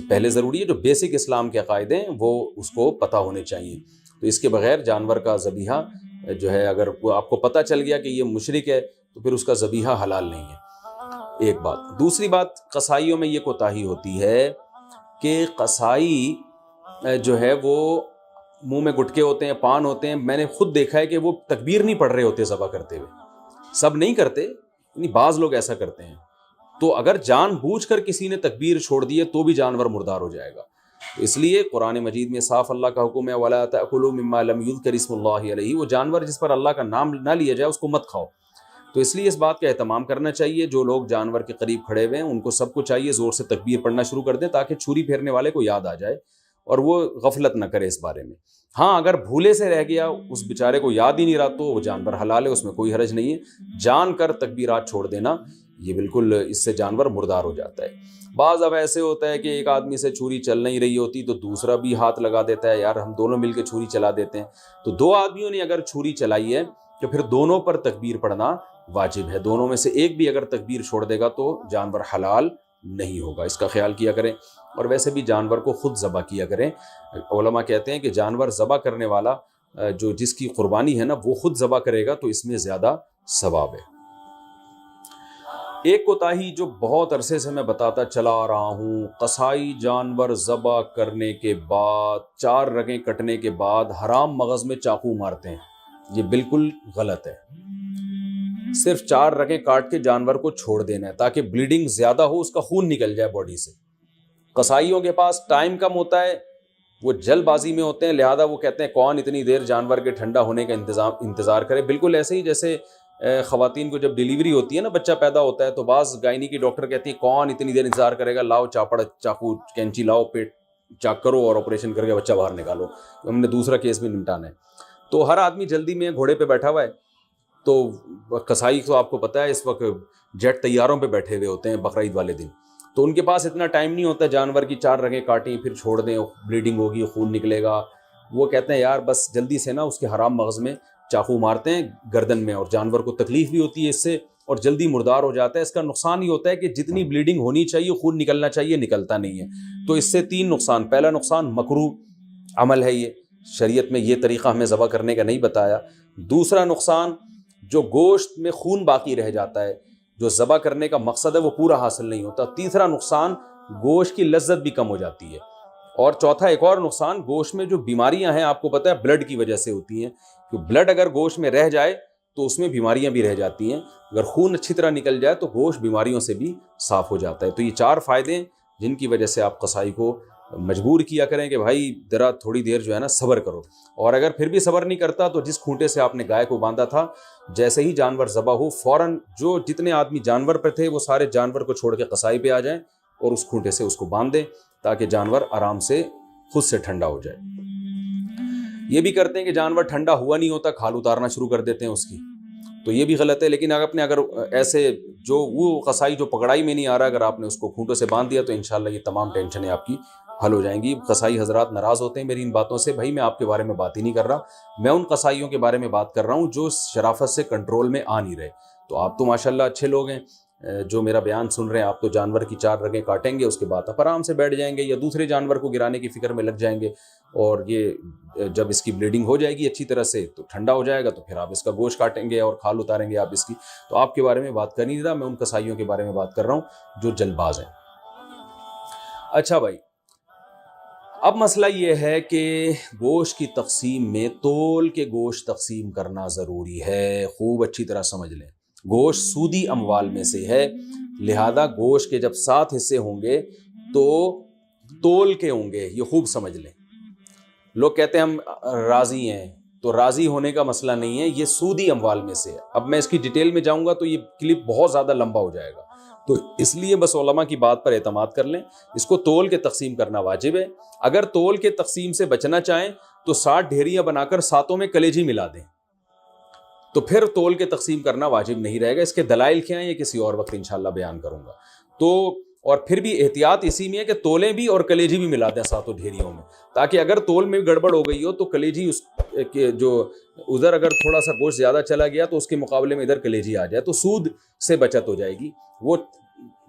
پہلے ضروری ہے. جو بیسک اسلام کے عقائد ہیں وہ اس کو پتہ ہونے چاہیے. تو اس کے بغیر جانور کا ذبیحہ جو ہے، اگر آپ کو پتہ چل گیا کہ یہ مشرک ہے تو پھر اس کا ذبیحہ حلال نہیں ہے. ایک بات. دوسری بات، قصائیوں میں یہ کوتاہی ہوتی ہے کہ قصائی جو ہے وہ منہ میں گٹکے ہوتے ہیں، پان ہوتے ہیں. میں نے خود دیکھا ہے کہ وہ تکبیر نہیں پڑھ رہے ہوتے ذبح کرتے ہوئے. سب نہیں کرتے، یعنی بعض لوگ ایسا کرتے ہیں. تو اگر جان بوجھ کر کسی نے تکبیر چھوڑ دی ہے تو بھی جانور مردار ہو جائے گا. تو اس لیے قرآن مجید میں صاف اللہ کا حکم ہے وَلَا تَأْكُلُوا مِمَّا لَمْ يُذْكَرِ اسْمُ اللَّهِ عَلَيْهِ. وہ جانور جس پر اللہ کا نام نہ لیا جائے اس کو مت کھاؤ. تو اس لیے اس بات کا اہتمام کرنا چاہیے. جو لوگ جانور کے قریب کھڑے ہوئے ہیں ان کو سب کو چاہیے زور سے تکبیر پڑھنا شروع کر دیں تاکہ چھری پھیرنے والے کو یاد آ جائے اور وہ غفلت نہ کرے اس بارے میں. ہاں اگر بھولے سے رہ گیا, اس بیچارے کو یاد ہی نہیں رہا, تو وہ جانور حلال ہے, اس میں کوئی حرج نہیں ہے. جان کر تکبیرات چھوڑ دینا یہ بالکل, اس سے جانور مردار ہو جاتا ہے. بعض اب ایسے ہوتا ہے کہ ایک آدمی سے چھری چل نہیں رہی ہوتی تو دوسرا بھی ہاتھ لگا دیتا ہے, یار ہم دونوں مل کے چھری چلا دیتے ہیں. تو دو آدمیوں نے اگر چھری چلائی ہے تو پھر دونوں پر تکبیر پڑھنا واجب ہے. دونوں میں سے ایک بھی اگر تکبیر چھوڑ دے گا تو جانور حلال نہیں ہوگا, اس کا خیال کیا کریں. اور ویسے بھی جانور کو خود ذبح کیا کریں. علماء کہتے ہیں کہ جانور ذبح کرنے والا جو جس کی قربانی ہے نا وہ خود ذبح کرے گا تو اس میں زیادہ ثواب ہے. ایک کوتاہی جو بہت عرصے سے میں بتاتا چلا آ رہا ہوں, قصائی جانور ذبح کرنے کے بعد 4 رگیں کٹنے کے بعد حرام مغز میں چاقو مارتے ہیں. یہ بالکل غلط ہے. صرف 4 رگیں کاٹ کے جانور کو چھوڑ دینا ہے تاکہ بلیڈنگ زیادہ ہو, اس کا خون نکل جائے باڈی سے. قصائیوں کے پاس ٹائم کم ہوتا ہے, وہ جلد بازی میں ہوتے ہیں, لہذا وہ کہتے ہیں کون اتنی دیر جانور کے ٹھنڈا ہونے کا انتظار کرے. بالکل ایسے ہی جیسے خواتین کو جب ڈیلیوری ہوتی ہے نا, بچہ پیدا ہوتا ہے, تو بعض گائنی کی ڈاکٹر کہتی ہیں کون اتنی دیر انتظار کرے گا, لاؤ چاپڑ چاقو کینچی لاؤ, پیٹ چاک کرو اور آپریشن کر کے بچہ باہر نکالو, ہم نے دوسرا کیس بھی نمٹانا ہے. تو ہر آدمی جلدی میں گھوڑے پہ بیٹھا ہوا ہے. تو قصائی تو آپ کو پتہ ہے اس وقت جیٹ طیاروں پہ بیٹھے ہوئے ہوتے ہیں بقرعید والے دن, تو ان کے پاس اتنا ٹائم نہیں ہوتا جانور کی 4 رگیں کاٹیں پھر چھوڑ دیں, بلیڈنگ ہوگی, خون نکلے گا. وہ کہتے ہیں یار بس جلدی سے نا اس کے حرام مغز میں چاقو مارتے ہیں گردن میں, اور جانور کو تکلیف بھی ہوتی ہے اس سے اور جلدی مردار ہو جاتا ہے. اس کا نقصان یہ ہوتا ہے کہ جتنی بلیڈنگ ہونی چاہیے, خون نکلنا چاہیے, نکلتا نہیں ہے. تو اس سے 3 نقصان. پہلا نقصان مکروہ عمل ہے, یہ شریعت میں یہ طریقہ ہمیں ذبح کرنے کا نہیں بتایا. دوسرا نقصان جو گوشت میں خون باقی رہ جاتا ہے, جو ذبح کرنے کا مقصد ہے وہ پورا حاصل نہیں ہوتا. تیسرا نقصان گوشت کی لذت بھی کم ہو جاتی ہے. اور چوتھا ایک اور نقصان, گوشت میں جو بیماریاں ہیں آپ کو پتہ ہے بلڈ کی وجہ سے ہوتی ہیں, کہ بلڈ اگر گوشت میں رہ جائے تو اس میں بیماریاں بھی رہ جاتی ہیں. اگر خون اچھی طرح نکل جائے تو گوشت بیماریوں سے بھی صاف ہو جاتا ہے. تو یہ 4 فائدے ہیں جن کی وجہ سے آپ قصائی کو مجبور کیا کریں کہ بھائی ذرا تھوڑی دیر جو ہے نا صبر کرو. اور اگر پھر بھی صبر نہیں کرتا تو جس کھونٹے سے آپ نے گائے کو باندھا تھا, جیسے ہی جانور ذبح ہو فوراً جو جتنے آدمی جانور پہ تھے وہ سارے جانور کو چھوڑ کے قصائی پہ آ جائیں اور اس کھونٹے سے اس کو باندھ دیں تاکہ جانور آرام سے خود سے ٹھنڈا ہو جائے. یہ بھی کرتے ہیں کہ جانور ٹھنڈا ہوا نہیں ہوتا کھال اتارنا شروع کر دیتے ہیں اس کی, تو یہ بھی غلط ہے. لیکن اگر ایسے جو وہ قصائی جو پکڑائی میں نہیں آ رہا, اگر آپ نے اس کو کھونٹوں سے باندھ دیا تو انشاءاللہ یہ تمام ٹینشنیں آپ کی حل ہو جائیں گی. قصائی حضرات ناراض ہوتے ہیں میری ان باتوں سے. بھائی میں آپ کے بارے میں بات ہی نہیں کر رہا, میں ان قصائیوں کے بارے میں بات کر رہا ہوں جو شرافت سے کنٹرول میں آ نہیں رہے. تو آپ تو ماشاءاللہ اچھے لوگ ہیں جو میرا بیان سن رہے ہیں, آپ تو جانور کی 4 رگیں کاٹیں گے, اس کے بعد آپ آرام سے بیٹھ جائیں گے یا دوسرے جانور کو گرانے کی فکر میں لگ جائیں گے, اور یہ جب اس کی بلیڈنگ ہو جائے گی اچھی طرح سے تو ٹھنڈا ہو جائے گا, تو پھر آپ اس کا گوشت کاٹیں گے اور کھال اتاریں گے آپ اس کی. تو آپ کے بارے میں بات کر نہیں رہا, میں ان قصائیوں کے بارے میں بات کر رہا ہوں جو جلد باز ہیں. اچھا بھائی, اب مسئلہ یہ ہے کہ گوشت کی تقسیم میں تول کے گوشت تقسیم کرنا ضروری ہے. خوب اچھی طرح سمجھ لیں, گوشت سودی اموال میں سے ہے, لہذا گوشت کے جب 7 حصے ہوں گے تو تول کے ہوں گے. یہ خوب سمجھ لیں. لوگ کہتے ہیں ہم راضی ہیں, تو راضی ہونے کا مسئلہ نہیں ہے, یہ سودی اموال میں سے ہے. اب میں اس کی ڈیٹیل میں جاؤں گا تو یہ کلپ بہت زیادہ لمبا ہو جائے گا, تو اس لیے بس علماء کی بات پر اعتماد کر لیں. اس کو تول کے تقسیم کرنا واجب ہے. اگر تول کے تقسیم سے بچنا چاہیں تو 60 ڈھیریاں بنا کر 7 میں کلیجی ملا دیں, تو پھر تول کے تقسیم کرنا واجب نہیں رہے گا. اس کے دلائل کیا ہیں یہ کسی اور وقت انشاءاللہ بیان کروں گا. تو اور پھر بھی احتیاط اسی میں ہے کہ تولیں بھی اور کلیجی بھی ملا دیں 7 ڈھیریوں میں, تاکہ اگر تول میں گڑبڑ ہو گئی ہو تو کلیجی اس کے جو ادھر اگر تھوڑا سا گوشت زیادہ چلا گیا تو اس کے مقابلے میں ادھر کلیجی آ جائے, تو سود سے بچت ہو جائے گی. وہ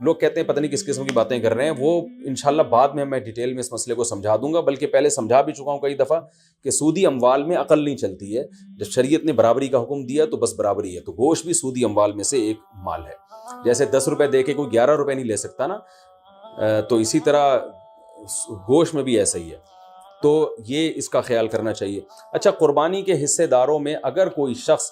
لوگ کہتے ہیں پتہ نہیں کس قسم کی باتیں کر رہے ہیں, وہ انشاءاللہ بعد میں ڈیٹیل میں اس مسئلے کو سمجھا دوں گا, بلکہ پہلے سمجھا بھی چکا ہوں کئی دفعہ کہ سودی اموال میں عقل نہیں چلتی ہے. جب شریعت نے برابری کا حکم دیا تو بس برابری ہے. تو گوشت بھی سودی اموال میں سے ایک مال ہے. جیسے 10 روپے دے کے کوئی 11 روپے نہیں لے سکتا نا, تو اسی طرح گوشت میں بھی ایسا ہی ہے. تو یہ اس کا خیال کرنا چاہیے. اچھا, قربانی کے حصے داروں میں اگر کوئی شخص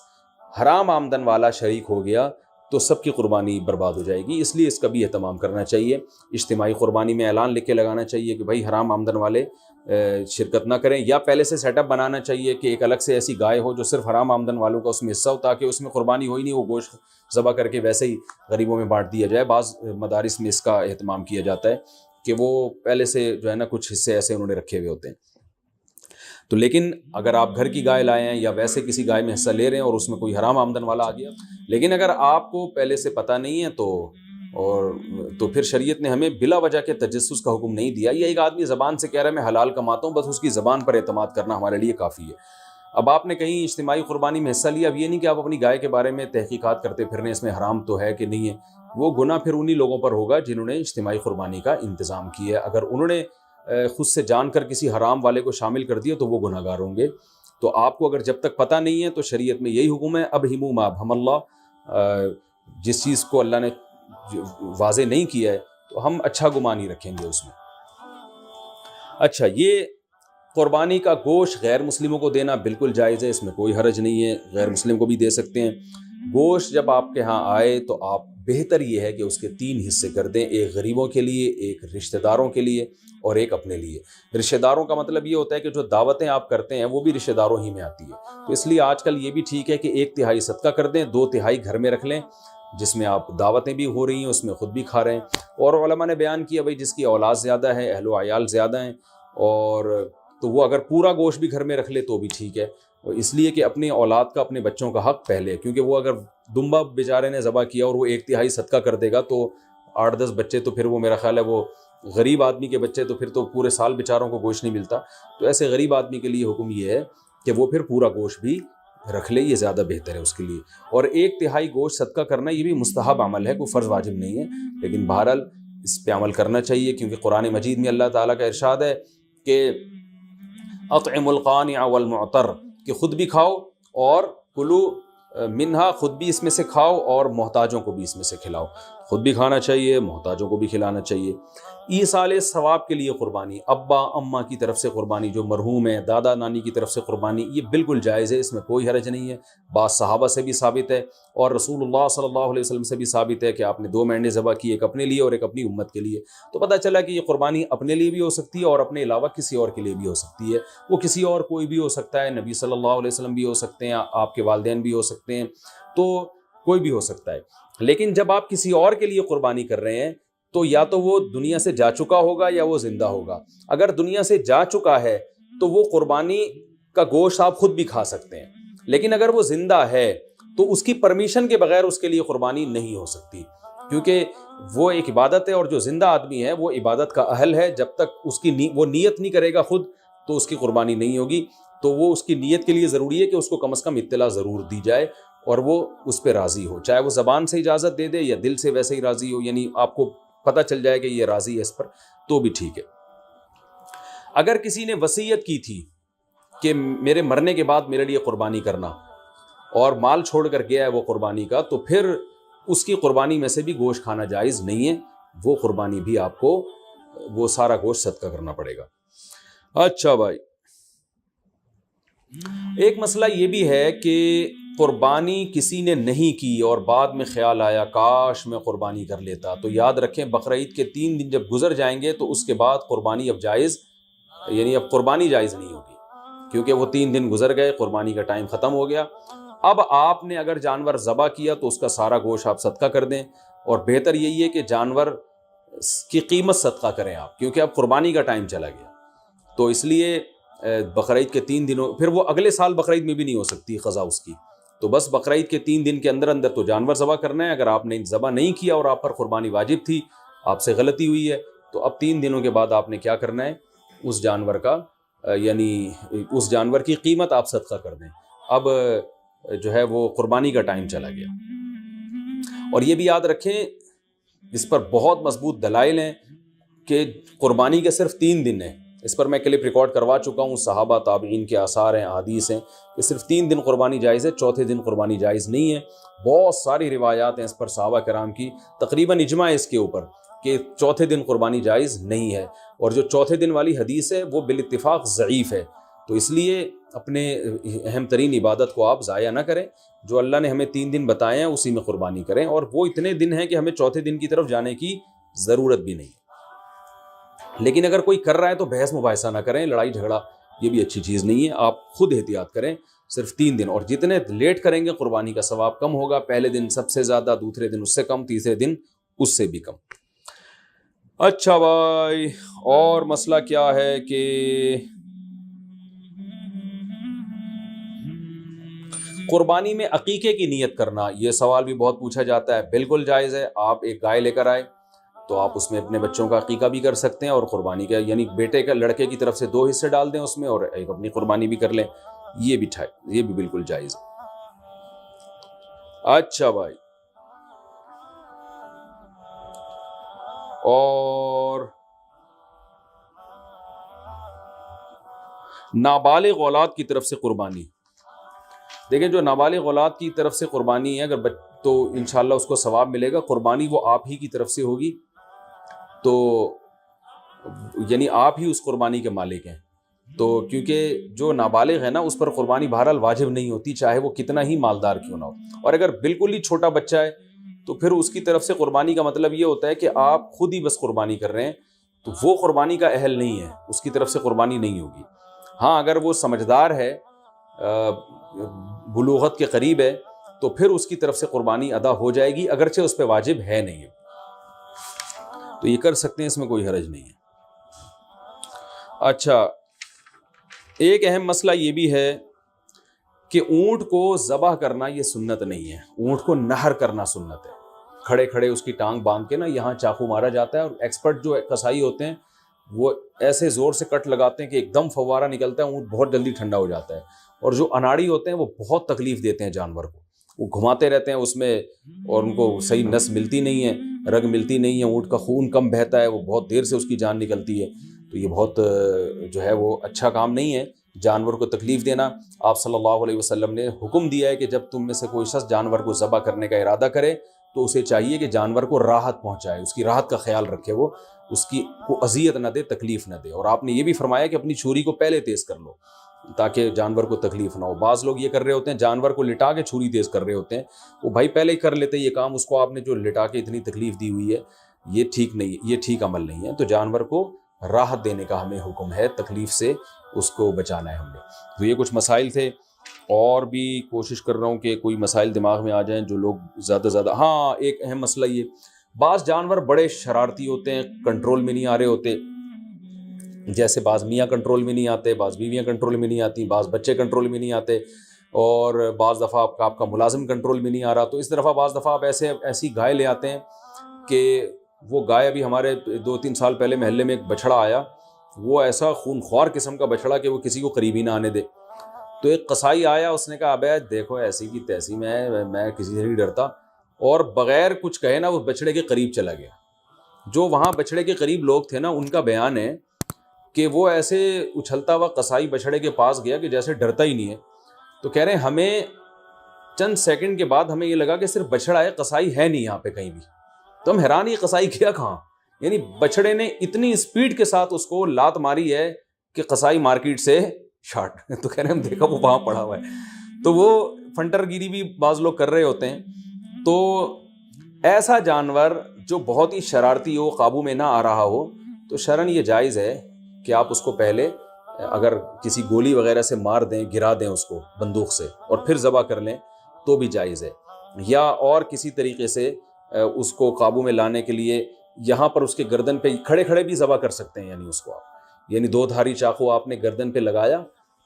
حرام آمدن والا شریک ہو گیا تو سب کی قربانی برباد ہو جائے گی, اس لیے اس کا بھی اہتمام کرنا چاہیے. اجتماعی قربانی میں اعلان لکھ کے لگانا چاہیے کہ بھائی حرام آمدن والے شرکت نہ کریں, یا پہلے سے سیٹ اپ بنانا چاہیے کہ ایک الگ سے ایسی گائے ہو جو صرف حرام آمدن والوں کا اس میں حصہ ہو, تاکہ اس میں قربانی ہو ہی نہیں, وہ گوشت ذبح کر کے ویسے ہی غریبوں میں بانٹ دیا جائے. بعض مدارس میں اس کا اہتمام کیا جاتا ہے کہ وہ پہلے سے جو ہے نا کچھ حصے ایسے انہوں نے رکھے ہوئے ہوتے ہیں. تو لیکن اگر آپ گھر کی گائے لائے ہیں یا ویسے کسی گائے میں حصہ لے رہے ہیں اور اس میں کوئی حرام آمدن والا آ گیا، لیکن اگر آپ کو پہلے سے پتہ نہیں ہے تو پھر شریعت نے ہمیں بلا وجہ کے تجسس کا حکم نہیں دیا. یہ ایک آدمی زبان سے کہہ رہا ہے میں حلال کماتا ہوں، بس اس کی زبان پر اعتماد کرنا ہمارے لیے کافی ہے. اب آپ نے کہیں اجتماعی قربانی میں حصہ لیا، اب یہ نہیں کہ آپ اپنی گائے کے بارے میں تحقیقات کرتے پھر رہے ہیں اس میں حرام تو ہے کہ نہیں ہے. وہ گناہ پھر انہی لوگوں پر ہوگا جنہوں نے اجتماعی قربانی کا انتظام کیا ہے. اگر انہوں نے خود سے جان کر کسی حرام والے کو شامل کر دیا تو وہ گناہ گار ہوں گے. تو آپ کو اگر جب تک پتہ نہیں ہے تو شریعت میں یہی حکم ہے، اب ہمو ما ابہم اللہ، جس چیز کو اللہ نے واضح نہیں کیا ہے تو ہم اچھا گمان ہی رکھیں گے اس میں. اچھا، یہ قربانی کا گوشت غیر مسلموں کو دینا بالکل جائز ہے، اس میں کوئی حرج نہیں ہے، غیر مسلم کو بھی دے سکتے ہیں. گوشت جب آپ کے ہاں آئے تو آپ بہتر یہ ہے کہ اس کے 3 حصے کر دیں، ایک غریبوں کے لیے، ایک رشتہ داروں کے لیے اور ایک اپنے لیے. رشتہ داروں کا مطلب یہ ہوتا ہے کہ جو دعوتیں آپ کرتے ہیں وہ بھی رشتہ داروں ہی میں آتی ہے، تو اس لیے آج کل یہ بھی ٹھیک ہے کہ 1/3 صدقہ کر دیں، 2/3 گھر میں رکھ لیں جس میں آپ دعوتیں بھی ہو رہی ہیں اس میں خود بھی کھا رہے ہیں. اور علماء نے بیان کیا بھائی جس کی اولاد زیادہ ہے، اہل و عیال زیادہ ہیں، اور تو وہ اگر پورا گوشت بھی گھر میں رکھ لے تو بھی ٹھیک ہے، اس لیے کہ اپنی اولاد کا، اپنے بچوں کا حق پہلے، کیونکہ وہ اگر دمبا بیچارے نے ذبح کیا اور وہ 1/3 صدقہ کر دے گا تو 8-10 بچے، تو پھر وہ میرا خیال ہے وہ غریب آدمی کے بچے، تو پھر تو پورے سال بیچاروں کو گوشت نہیں ملتا. تو ایسے غریب آدمی کے لیے حکم یہ ہے کہ وہ پھر پورا گوشت بھی رکھ لے، یہ زیادہ بہتر ہے اس کے لیے. اور 1/3 گوشت صدقہ کرنا یہ بھی مستحب عمل ہے، کوئی فرض واجب نہیں ہے، لیکن بہرحال اس پہ عمل کرنا چاہیے، کیونکہ قرآن مجید میں اللہ تعالیٰ کا ارشاد ہے کہ اطعم القانع والمعتر، کہ خود بھی کھاؤ اور کلو منہا، خود بھی اس میں سے کھاؤ اور محتاجوں کو بھی اس میں سے کھلاؤ. خود بھی کھانا چاہیے، محتاجوں کو بھی کھلانا چاہیے. ایصال ثواب کے لیے قربانی، ابا اماں کی طرف سے قربانی جو مرحوم ہے، دادا نانی کی طرف سے قربانی، یہ بالکل جائز ہے، اس میں کوئی حرج نہیں ہے. بعض صحابہ سے بھی ثابت ہے اور رسول اللہ صلی اللہ علیہ وسلم سے بھی ثابت ہے کہ آپ نے 2 مینڈے ذبح کی، ایک اپنے لیے اور ایک اپنی امت کے لیے. تو پتہ چلا کہ یہ قربانی اپنے لیے بھی ہو سکتی ہے اور اپنے علاوہ کسی اور کے لیے بھی ہو سکتی ہے. وہ کسی اور کوئی بھی ہو سکتا ہے، نبی صلی اللہ علیہ وسلم بھی ہو سکتے ہیں، آپ کے والدین بھی ہو سکتے ہیں، تو کوئی بھی ہو سکتا ہے. لیکن جب آپ کسی اور کے لیے قربانی کر رہے ہیں تو یا تو وہ دنیا سے جا چکا ہوگا یا وہ زندہ ہوگا. اگر دنیا سے جا چکا ہے تو وہ قربانی کا گوشت آپ خود بھی کھا سکتے ہیں، لیکن اگر وہ زندہ ہے تو اس کی پرمیشن کے بغیر اس کے لیے قربانی نہیں ہو سکتی، کیونکہ وہ ایک عبادت ہے اور جو زندہ آدمی ہے وہ عبادت کا اہل ہے. جب تک اس کی وہ نیت نہیں کرے گا خود تو اس کی قربانی نہیں ہوگی. تو وہ اس کی نیت کے لیے ضروری ہے کہ اس کو کم از کم اطلاع ضرور دی جائے اور وہ اس پہ راضی ہو، چاہے وہ زبان سے اجازت دے دے یا دل سے ویسے ہی راضی ہو، یعنی آپ کو پتہ چل جائے کہ یہ راضی ہے اس پر تو بھی ٹھیک ہے. اگر کسی نے وصیت کی تھی کہ میرے مرنے کے بعد میرے لیے قربانی کرنا اور مال چھوڑ کر گیا ہے وہ قربانی کا، تو پھر اس کی قربانی میں سے بھی گوشت کھانا جائز نہیں ہے، وہ قربانی بھی آپ کو وہ سارا گوشت صدقہ کرنا پڑے گا. اچھا بھائی، ایک مسئلہ یہ بھی ہے کہ قربانی کسی نے نہیں کی اور بعد میں خیال آیا کاش میں قربانی کر لیتا، تو یاد رکھیں بقرعید کے 3 دن جب گزر جائیں گے تو اس کے بعد قربانی اب جائز، یعنی اب قربانی جائز نہیں ہوگی، کیونکہ وہ 3 دن گزر گئے، قربانی کا ٹائم ختم ہو گیا. اب آپ نے اگر جانور ذبح کیا تو اس کا سارا گوشت آپ صدقہ کر دیں، اور بہتر یہی ہے کہ جانور کی قیمت صدقہ کریں آپ، کیونکہ اب قربانی کا ٹائم چلا گیا. تو اس لیے بقرعید کے 3 دنوں، پھر وہ اگلے سال بقرعید میں بھی نہیں ہو سکتی قضا اس کی، تو بس بقرعید کے 3 دن کے اندر اندر تو جانور ذبح کرنا ہے. اگر آپ نے ذبح نہیں کیا اور آپ پر قربانی واجب تھی، آپ سے غلطی ہوئی ہے، تو اب 3 دنوں کے بعد آپ نے کیا کرنا ہے، اس جانور کا یعنی اس جانور کی قیمت آپ صدقہ کر دیں. اب جو ہے وہ قربانی کا ٹائم چلا گیا. اور یہ بھی یاد رکھیں اس پر بہت مضبوط دلائل ہیں کہ قربانی کے صرف 3 دن ہیں. اس پر میں کلپ ریکارڈ کروا چکا ہوں، صحابہ تابعین کے آثار ہیں، احادیث ہیں کہ صرف 3 دن قربانی جائز ہے، چوتھے دن قربانی جائز نہیں ہے. بہت ساری روایات ہیں اس پر صحابہ کرام کی، تقریباً اجماع ہے اس کے اوپر کہ چوتھے دن قربانی جائز نہیں ہے. اور جو چوتھے دن والی حدیث ہے وہ بالاتفاق ضعیف ہے. تو اس لیے اپنے اہم ترین عبادت کو آپ ضائع نہ کریں، جو اللہ نے ہمیں 3 دن بتائے ہیں اسی میں قربانی کریں، اور وہ اتنے دن ہیں کہ ہمیں چوتھے دن کی طرف جانے کی ضرورت بھی نہیں. لیکن اگر کوئی کر رہا ہے تو بحث مباحثہ نہ کریں، لڑائی جھگڑا یہ بھی اچھی چیز نہیں ہے. آپ خود احتیاط کریں، صرف 3 دن، اور جتنے لیٹ کریں گے قربانی کا ثواب کم ہوگا. پہلے دن سب سے زیادہ، دوسرے دن اس سے کم، تیسرے دن اس سے بھی کم. اچھا بھائی، اور مسئلہ کیا ہے کہ قربانی میں عقیقے کی نیت کرنا، یہ سوال بھی بہت پوچھا جاتا ہے۔ بالکل جائز ہے، آپ ایک گائے لے کر آئے تو آپ اس میں اپنے بچوں کا عقیقہ بھی کر سکتے ہیں، اور قربانی کا یعنی بیٹے کا لڑکے کی طرف سے 2 حصے ڈال دیں اس میں، اور ایک اپنی قربانی بھی کر لیں، یہ بھی بالکل جائز ہے۔ اچھا بھائی، اور نابالغ اولاد کی طرف سے قربانی، دیکھیں جو نابالغ اولاد کی طرف سے قربانی ہے اگر تو انشاءاللہ اس کو ثواب ملے گا۔ قربانی وہ آپ ہی کی طرف سے ہوگی، تو یعنی آپ ہی اس قربانی کے مالک ہیں، تو کیونکہ جو نابالغ ہے نا اس پر قربانی بہرحال واجب نہیں ہوتی، چاہے وہ کتنا ہی مالدار کیوں نہ ہو۔ اور اگر بالکل ہی چھوٹا بچہ ہے تو پھر اس کی طرف سے قربانی کا مطلب یہ ہوتا ہے کہ آپ خود ہی بس قربانی کر رہے ہیں، تو وہ قربانی کا اہل نہیں ہے، اس کی طرف سے قربانی نہیں ہوگی۔ ہاں اگر وہ سمجھدار ہے، بلوغت کے قریب ہے، تو پھر اس کی طرف سے قربانی ادا ہو جائے گی، اگرچہ اس پہ واجب ہے نہیں ہے، تو یہ کر سکتے ہیں، اس میں کوئی حرج نہیں ہے۔ اچھا، ایک اہم مسئلہ یہ بھی ہے کہ اونٹ کو ذبح کرنا یہ سنت نہیں ہے، اونٹ کو نہر کرنا سنت ہے۔ کھڑے کھڑے اس کی ٹانگ باندھ کے نا یہاں چاقو مارا جاتا ہے، اور ایکسپرٹ جو قصائی ہوتے ہیں وہ ایسے زور سے کٹ لگاتے ہیں کہ ایک دم فوارہ نکلتا ہے، اونٹ بہت جلدی ٹھنڈا ہو جاتا ہے۔ اور جو اناڑی ہوتے ہیں وہ بہت تکلیف دیتے ہیں جانور کو، وہ گھماتے رہتے ہیں اس میں، اور ان کو صحیح نس ملتی نہیں ہے، رگ ملتی نہیں ہے، اونٹ کا خون کم بہتا ہے، وہ بہت دیر سے اس کی جان نکلتی ہے، تو یہ بہت جو ہے وہ اچھا کام نہیں ہے جانور کو تکلیف دینا۔ آپ صلی اللہ علیہ وسلم نے حکم دیا ہے کہ جب تم میں سے کوئی شخص جانور کو ذبح کرنے کا ارادہ کرے تو اسے چاہیے کہ جانور کو راحت پہنچائے، اس کی راحت کا خیال رکھے، وہ اس کی کو اذیت نہ دے، تکلیف نہ دے۔ اور آپ نے یہ بھی فرمایا کہ اپنی چھری کو پہلے تیز کر لو تاکہ جانور کو تکلیف نہ ہو۔ بعض لوگ یہ کر رہے ہوتے ہیں، جانور کو لٹا کے چھری تیز کر رہے ہوتے ہیں، وہ بھائی پہلے ہی کر لیتے یہ کام، اس کو آپ نے جو لٹا کے اتنی تکلیف دی ہوئی ہے یہ ٹھیک نہیں، یہ ٹھیک عمل نہیں ہے۔ تو جانور کو راحت دینے کا ہمیں حکم ہے، تکلیف سے اس کو بچانا ہے ہم نے۔ تو یہ کچھ مسائل تھے، اور بھی کوشش کر رہا ہوں کہ کوئی مسائل دماغ میں آ جائیں جو لوگ زیادہ زیادہ۔ ہاں ایک اہم مسئلہ یہ، بعض جانور بڑے شرارتی ہوتے ہیں، کنٹرول میں نہیں آ رہے ہوتے، جیسے بعض میاں کنٹرول میں نہیں آتے، بعض بیویاں کنٹرول میں نہیں آتی، بعض بچے کنٹرول میں نہیں آتے، اور بعض دفعہ آپ کا ملازم کنٹرول میں نہیں آ رہا، تو اس طرح بعض دفعہ آپ ایسی گائے لے آتے ہیں کہ وہ گائے، ابھی ہمارے 2-3 سال پہلے محلے میں ایک بچڑا آیا، وہ ایسا خون خوار قسم کا بچڑا کہ وہ کسی کو قریب ہی نہ آنے دے۔ تو ایک قصائی آیا، اس نے کہا ابے دیکھو ایسی کی تیسی میں کسی سے نہیں ڈرتا، اور بغیر کچھ کہے نا وہ بچڑے کے قریب چلا گیا۔ جو وہاں بچڑے کے قریب لوگ تھے نا، ان کا بیان ہے کہ وہ ایسے اچھلتا ہوا قصائی بچڑے کے پاس گیا کہ جیسے ڈرتا ہی نہیں ہے۔ تو کہہ رہے ہیں ہمیں چند سیکنڈ کے بعد ہمیں یہ لگا کہ صرف بچڑا ہے، قصائی ہے نہیں یہاں پہ کہیں بھی۔ تو ہم حیران، یہ قصائی کیا کہاں، یعنی بچڑے نے اتنی اسپیڈ کے ساتھ اس کو لات ماری ہے کہ قصائی مارکیٹ سے شارٹ۔ تو کہہ رہے ہیں ہم دیکھا وہ وہاں پڑا ہوا ہے۔ تو وہ فنٹر گیری بھی بعض لوگ کر رہے ہوتے ہیں۔ تو ایسا جانور جو بہت ہی شرارتی ہو، قابو میں نہ آ رہا ہو، تو شرعاً یہ جائز ہے کہ آپ اس کو پہلے اگر کسی گولی وغیرہ سے مار دیں، گرا دیں اس کو بندوق سے، اور پھر ذبح کر لیں تو بھی جائز ہے۔ یا اور کسی طریقے سے اس کو قابو میں لانے کے لیے یہاں پر اس کے گردن پہ کھڑے کھڑے بھی ذبح کر سکتے ہیں، یعنی اس کو آپ، یعنی 2 دھاری چاقو آپ نے گردن پہ لگایا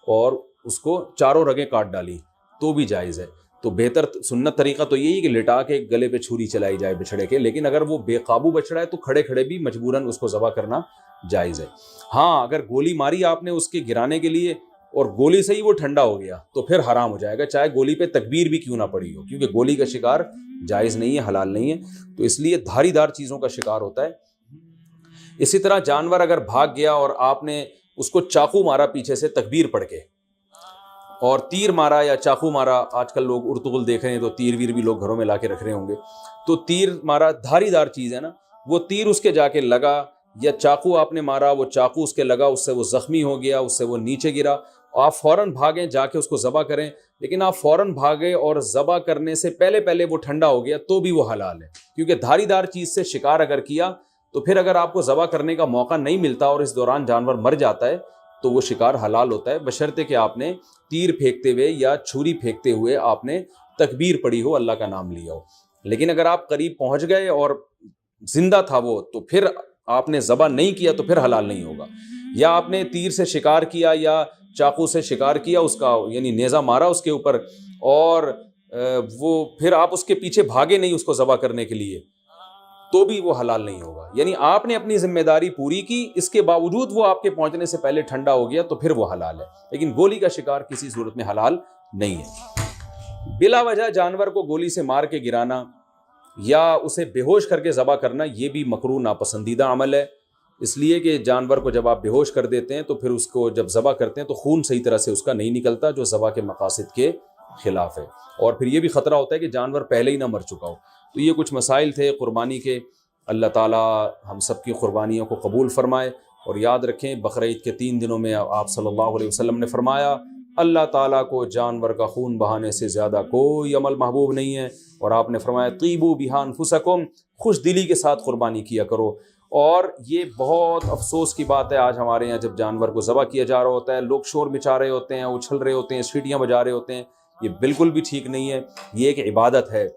اور اس کو چاروں رگیں کاٹ ڈالی تو بھی جائز ہے۔ تو بہتر سنت طریقہ تو یہی کہ لٹا کے گلے پہ چھری چلائی جائے بچھڑے کے، لیکن اگر وہ بے قابو بچڑا ہے تو کھڑے کھڑے بھی مجبوراً اس کو ذبح کرنا جائز ہے۔ ہاں اگر گولی ماری آپ نے اس کے گرانے کے لیے اور گولی سے ہی وہ ٹھنڈا ہو گیا تو پھر حرام ہو جائے گا، چاہے گولی پہ تکبیر بھی کیوں نہ پڑی ہو، کیونکہ گولی کا شکار جائز نہیں ہے، حلال نہیں ہے، تو اس لیے دھاری دار چیزوں کا شکار ہوتا ہے۔ اسی طرح جانور اگر بھاگ گیا اور آپ نے اس کو چاقو مارا پیچھے سے تکبیر پڑھ کے، اور تیر مارا یا چاقو مارا، آج کل لوگ ارطغرل دیکھ رہے ہیں تو تیر ویر بھی لوگ گھروں میں لا کے رکھ رہے ہوں گے، تو تیر مارا دھاری دار چیز ہے نا، وہ تیر اس کے جا کے لگا، یا چاقو آپ نے مارا، وہ چاقو اس کے لگا، اس سے وہ زخمی ہو گیا، اس سے وہ نیچے گرا، آپ فوراً بھاگیں جا کے اس کو ذبح کریں، لیکن آپ فوراً بھاگے اور ذبح کرنے سے پہلے وہ ٹھنڈا ہو گیا تو بھی وہ حلال ہے، کیونکہ دھاری دار چیز سے شکار اگر کیا تو پھر اگر آپ کو ذبح کرنے کا موقع نہیں ملتا اور اس دوران جانور مر جاتا ہے تو وہ شکار حلال ہوتا ہے، بشرطے کہ آپ نے تیر پھینکتے ہوئے یا چھری پھینکتے ہوئے آپ نے تکبیر پڑھی ہو، اللہ کا نام لیا ہو۔ لیکن اگر آپ قریب پہنچ گئے اور زندہ تھا وہ، تو پھر آپ نے ذبح نہیں کیا تو پھر حلال نہیں ہوگا. یا آپ نے تیر سے شکار کیا یا چاقو سے شکار کیا، اس کا یعنی نیزہ مارا اس کے اوپر، اور وہ پھر آپ اس کے پیچھے بھاگے نہیں اس کو ذبح کرنے کے لیے، تو بھی وہ حلال نہیں ہوگا. یعنی آپ نے اپنی ذمہ داری پوری کی، اس کے باوجود وہ آپ کے پہنچنے سے پہلے ٹھنڈا ہو گیا تو پھر وہ حلال ہے. لیکن گولی کا شکار کسی صورت میں حلال نہیں ہے. بلا وجہ جانور کو گولی سے مار کے گرانا یا اسے بے ہوش کر کے ذبح کرنا، یہ بھی مکروہ ناپسندیدہ عمل ہے. اس لیے کہ جانور کو جب آپ بے ہوش کر دیتے ہیں تو پھر اس کو جب ذبح کرتے ہیں تو خون صحیح طرح سے اس کا نہیں نکلتا، جو ذبح کے مقاصد کے خلاف ہے. اور پھر یہ بھی خطرہ ہوتا ہے کہ جانور پہلے ہی نہ مر چکا ہو. تو یہ کچھ مسائل تھے قربانی کے. اللہ تعالیٰ ہم سب کی قربانیوں کو قبول فرمائے. اور یاد رکھیں بقرعید کے 3 دنوں میں آپ صلی اللہ علیہ وسلم نے فرمایا اللہ تعالیٰ کو جانور کا خون بہانے سے زیادہ کوئی عمل محبوب نہیں ہے. اور آپ نے فرمایا طیبوا بہا انفسکم، خوش دلی کے ساتھ قربانی کیا کرو. اور یہ بہت افسوس کی بات ہے آج ہمارے یہاں جب جانور کو ذبح کیا جا رہا ہوتا ہے لوگ شور مچا رہے ہوتے ہیں، اچھل رہے ہوتے ہیں، سیٹیاں بجا رہے ہوتے ہیں. یہ بالکل بھی ٹھیک نہیں ہے. یہ ایک عبادت ہے.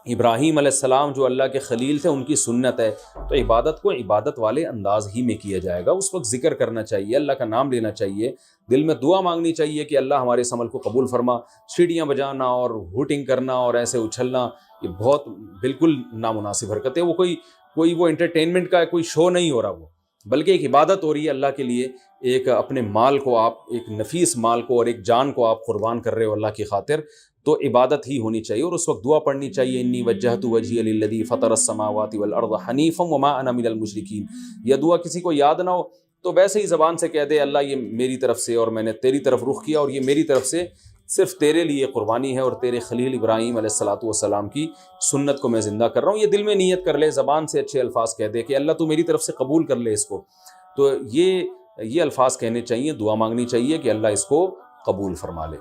ابراہیم علیہ السلام جو اللہ کے خلیل تھے ان کی سنت ہے، تو عبادت کو عبادت والے انداز ہی میں کیا جائے گا. اس وقت ذکر کرنا چاہیے، اللہ کا نام لینا چاہیے، دل میں دعا مانگنی چاہیے کہ اللہ ہمارے اس عمل کو قبول فرما. سیٹیاں بجانا اور ہوٹنگ کرنا اور ایسے اچھلنا یہ بہت بالکل نامناسب حرکت ہے. وہ کوئی وہ انٹرٹینمنٹ کا کوئی شو نہیں ہو رہا، وہ بلکہ ایک عبادت ہو رہی ہے اللہ کے لیے. ایک اپنے مال کو آپ، ایک نفیس مال کو اور ایک جان کو آپ قربان کر رہے ہو اللہ کی خاطر، تو عبادت ہی ہونی چاہیے. اور اس وقت دعا پڑھنی چاہیے انی وجہت وجہی للذی فطر السماوات والارض حنیفا وما انا من المشرکین. یہ دعا کسی کو یاد نہ ہو تو ویسے ہی زبان سے کہہ دے اللہ یہ میری طرف سے اور میں نے تیری طرف رخ کیا اور یہ میری طرف سے صرف تیرے لیے قربانی ہے اور تیرے خلیل ابراہیم علیہ الصلوۃ والسلام کی سنت کو میں زندہ کر رہا ہوں. یہ دل میں نیت کر لے، زبان سے اچھے الفاظ کہہ دے کہ اللہ تو میری طرف سے قبول کر لے اس کو. تو یہ الفاظ کہنے چاہیے، دعا مانگنی چاہیے کہ اللہ اس کو قبول فرما لے.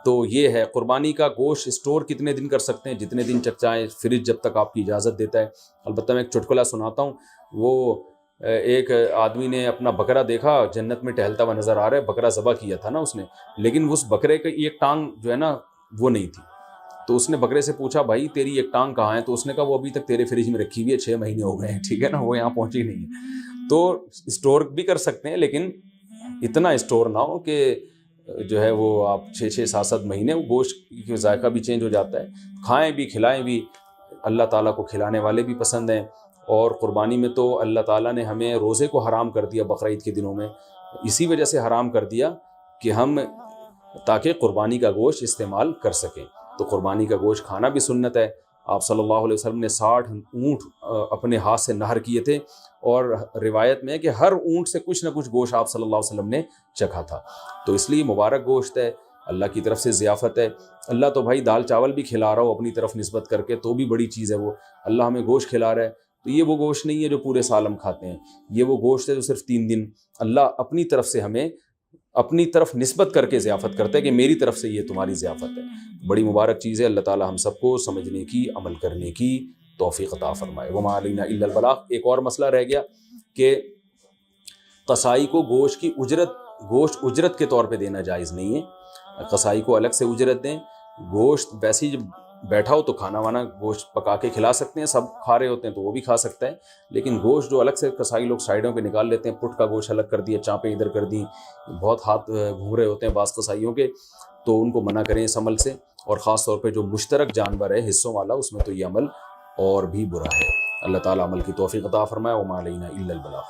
تو یہ ہے قربانی کا گوشت اسٹور کتنے دن کر سکتے ہیں؟ جتنے دن چک چاہیں، فریج جب تک آپ کی اجازت دیتا ہے. البتہ میں ایک چٹکلا سناتا ہوں. وہ ایک آدمی نے اپنا بکرا دیکھا جنت میں ٹہلتا ہوا نظر آ رہا ہے، بکرا ذبح کیا تھا نا اس نے، لیکن اس بکرے کی ایک ٹانگ جو ہے نا وہ نہیں تھی. تو اس نے بکرے سے پوچھا بھائی تیری ایک ٹانگ کہاں ہے؟ تو اس نے کہا وہ ابھی تک تیرے فریج میں رکھی ہوئی ہے، 6 مہینے ہو گئے ہیں. ٹھیک ہے نا، وہ یہاں پہنچی نہیں ہے. تو اسٹور بھی کر سکتے ہیں لیکن اتنا اسٹور نہ ہو کہ جو ہے وہ آپ 6-7 مہینے وہ گوشت کا ذائقہ بھی چینج ہو جاتا ہے. کھائیں بھی کھلائیں بھی، اللہ تعالیٰ کو کھلانے والے بھی پسند ہیں. اور قربانی میں تو اللہ تعالیٰ نے ہمیں روزے کو حرام کر دیا بقرعید کے دنوں میں، اسی وجہ سے حرام کر دیا کہ ہم تاکہ قربانی کا گوشت استعمال کر سکیں. تو قربانی کا گوشت کھانا بھی سنت ہے. آپ صلی اللہ علیہ وسلم نے 60 اونٹ اپنے ہاتھ سے نہر کیے تھے، اور روایت میں ہے کہ ہر اونٹ سے کچھ نہ کچھ گوشت آپ صلی اللہ علیہ وسلم نے چکھا تھا. تو اس لیے مبارک گوشت ہے، اللہ کی طرف سے ضیافت ہے. اللہ تو بھائی دال چاول بھی کھلا رہا ہو اپنی طرف نسبت کر کے تو بھی بڑی چیز ہے. وہ اللہ ہمیں گوشت کھلا رہا ہے، تو یہ وہ گوشت نہیں ہے جو پورے سال ہم کھاتے ہیں. یہ وہ گوشت ہے جو صرف 3 دن اللہ اپنی طرف سے ہمیں اپنی طرف نسبت کر کے ضیافت کرتا ہے کہ میری طرف سے یہ تمہاری ضیافت ہے. بڑی مبارک چیز ہے. اللہ تعالی ہم سب کو سمجھنے کی، عمل کرنے کی توفیق عطا فرمائے. وما علینا الا البلاغ. ایک اور مسئلہ رہ گیا کہ قصائی کو گوشت کی اجرت کے طور پہ دینا جائز نہیں ہے. قصائی کو الگ سے اجرت دیں. گوشت ویسے ہی جب بیٹھا ہو تو کھانا وانا گوشت پکا کے کھلا سکتے ہیں، سب کھا رہے ہوتے ہیں تو وہ بھی کھا سکتا ہے. لیکن گوشت جو الگ سے قصائی لوگ سائڈوں پہ نکال لیتے ہیں، پٹ کا گوشت الگ کر دیا، چانپیں ادھر کر دیں، بہت ہاتھ گھوم رہے ہوتے ہیں بعض قصائیوں کے، تو ان کو منع کریں اس عمل سے. اور خاص طور پہ جو مشترک جانور ہے حصوں والا، اس میں تو یہ عمل اور بھی برا ہے. اللہ تعالیٰ عمل کی توفیق عطا فرمائے. وما علینا الا البلاغ.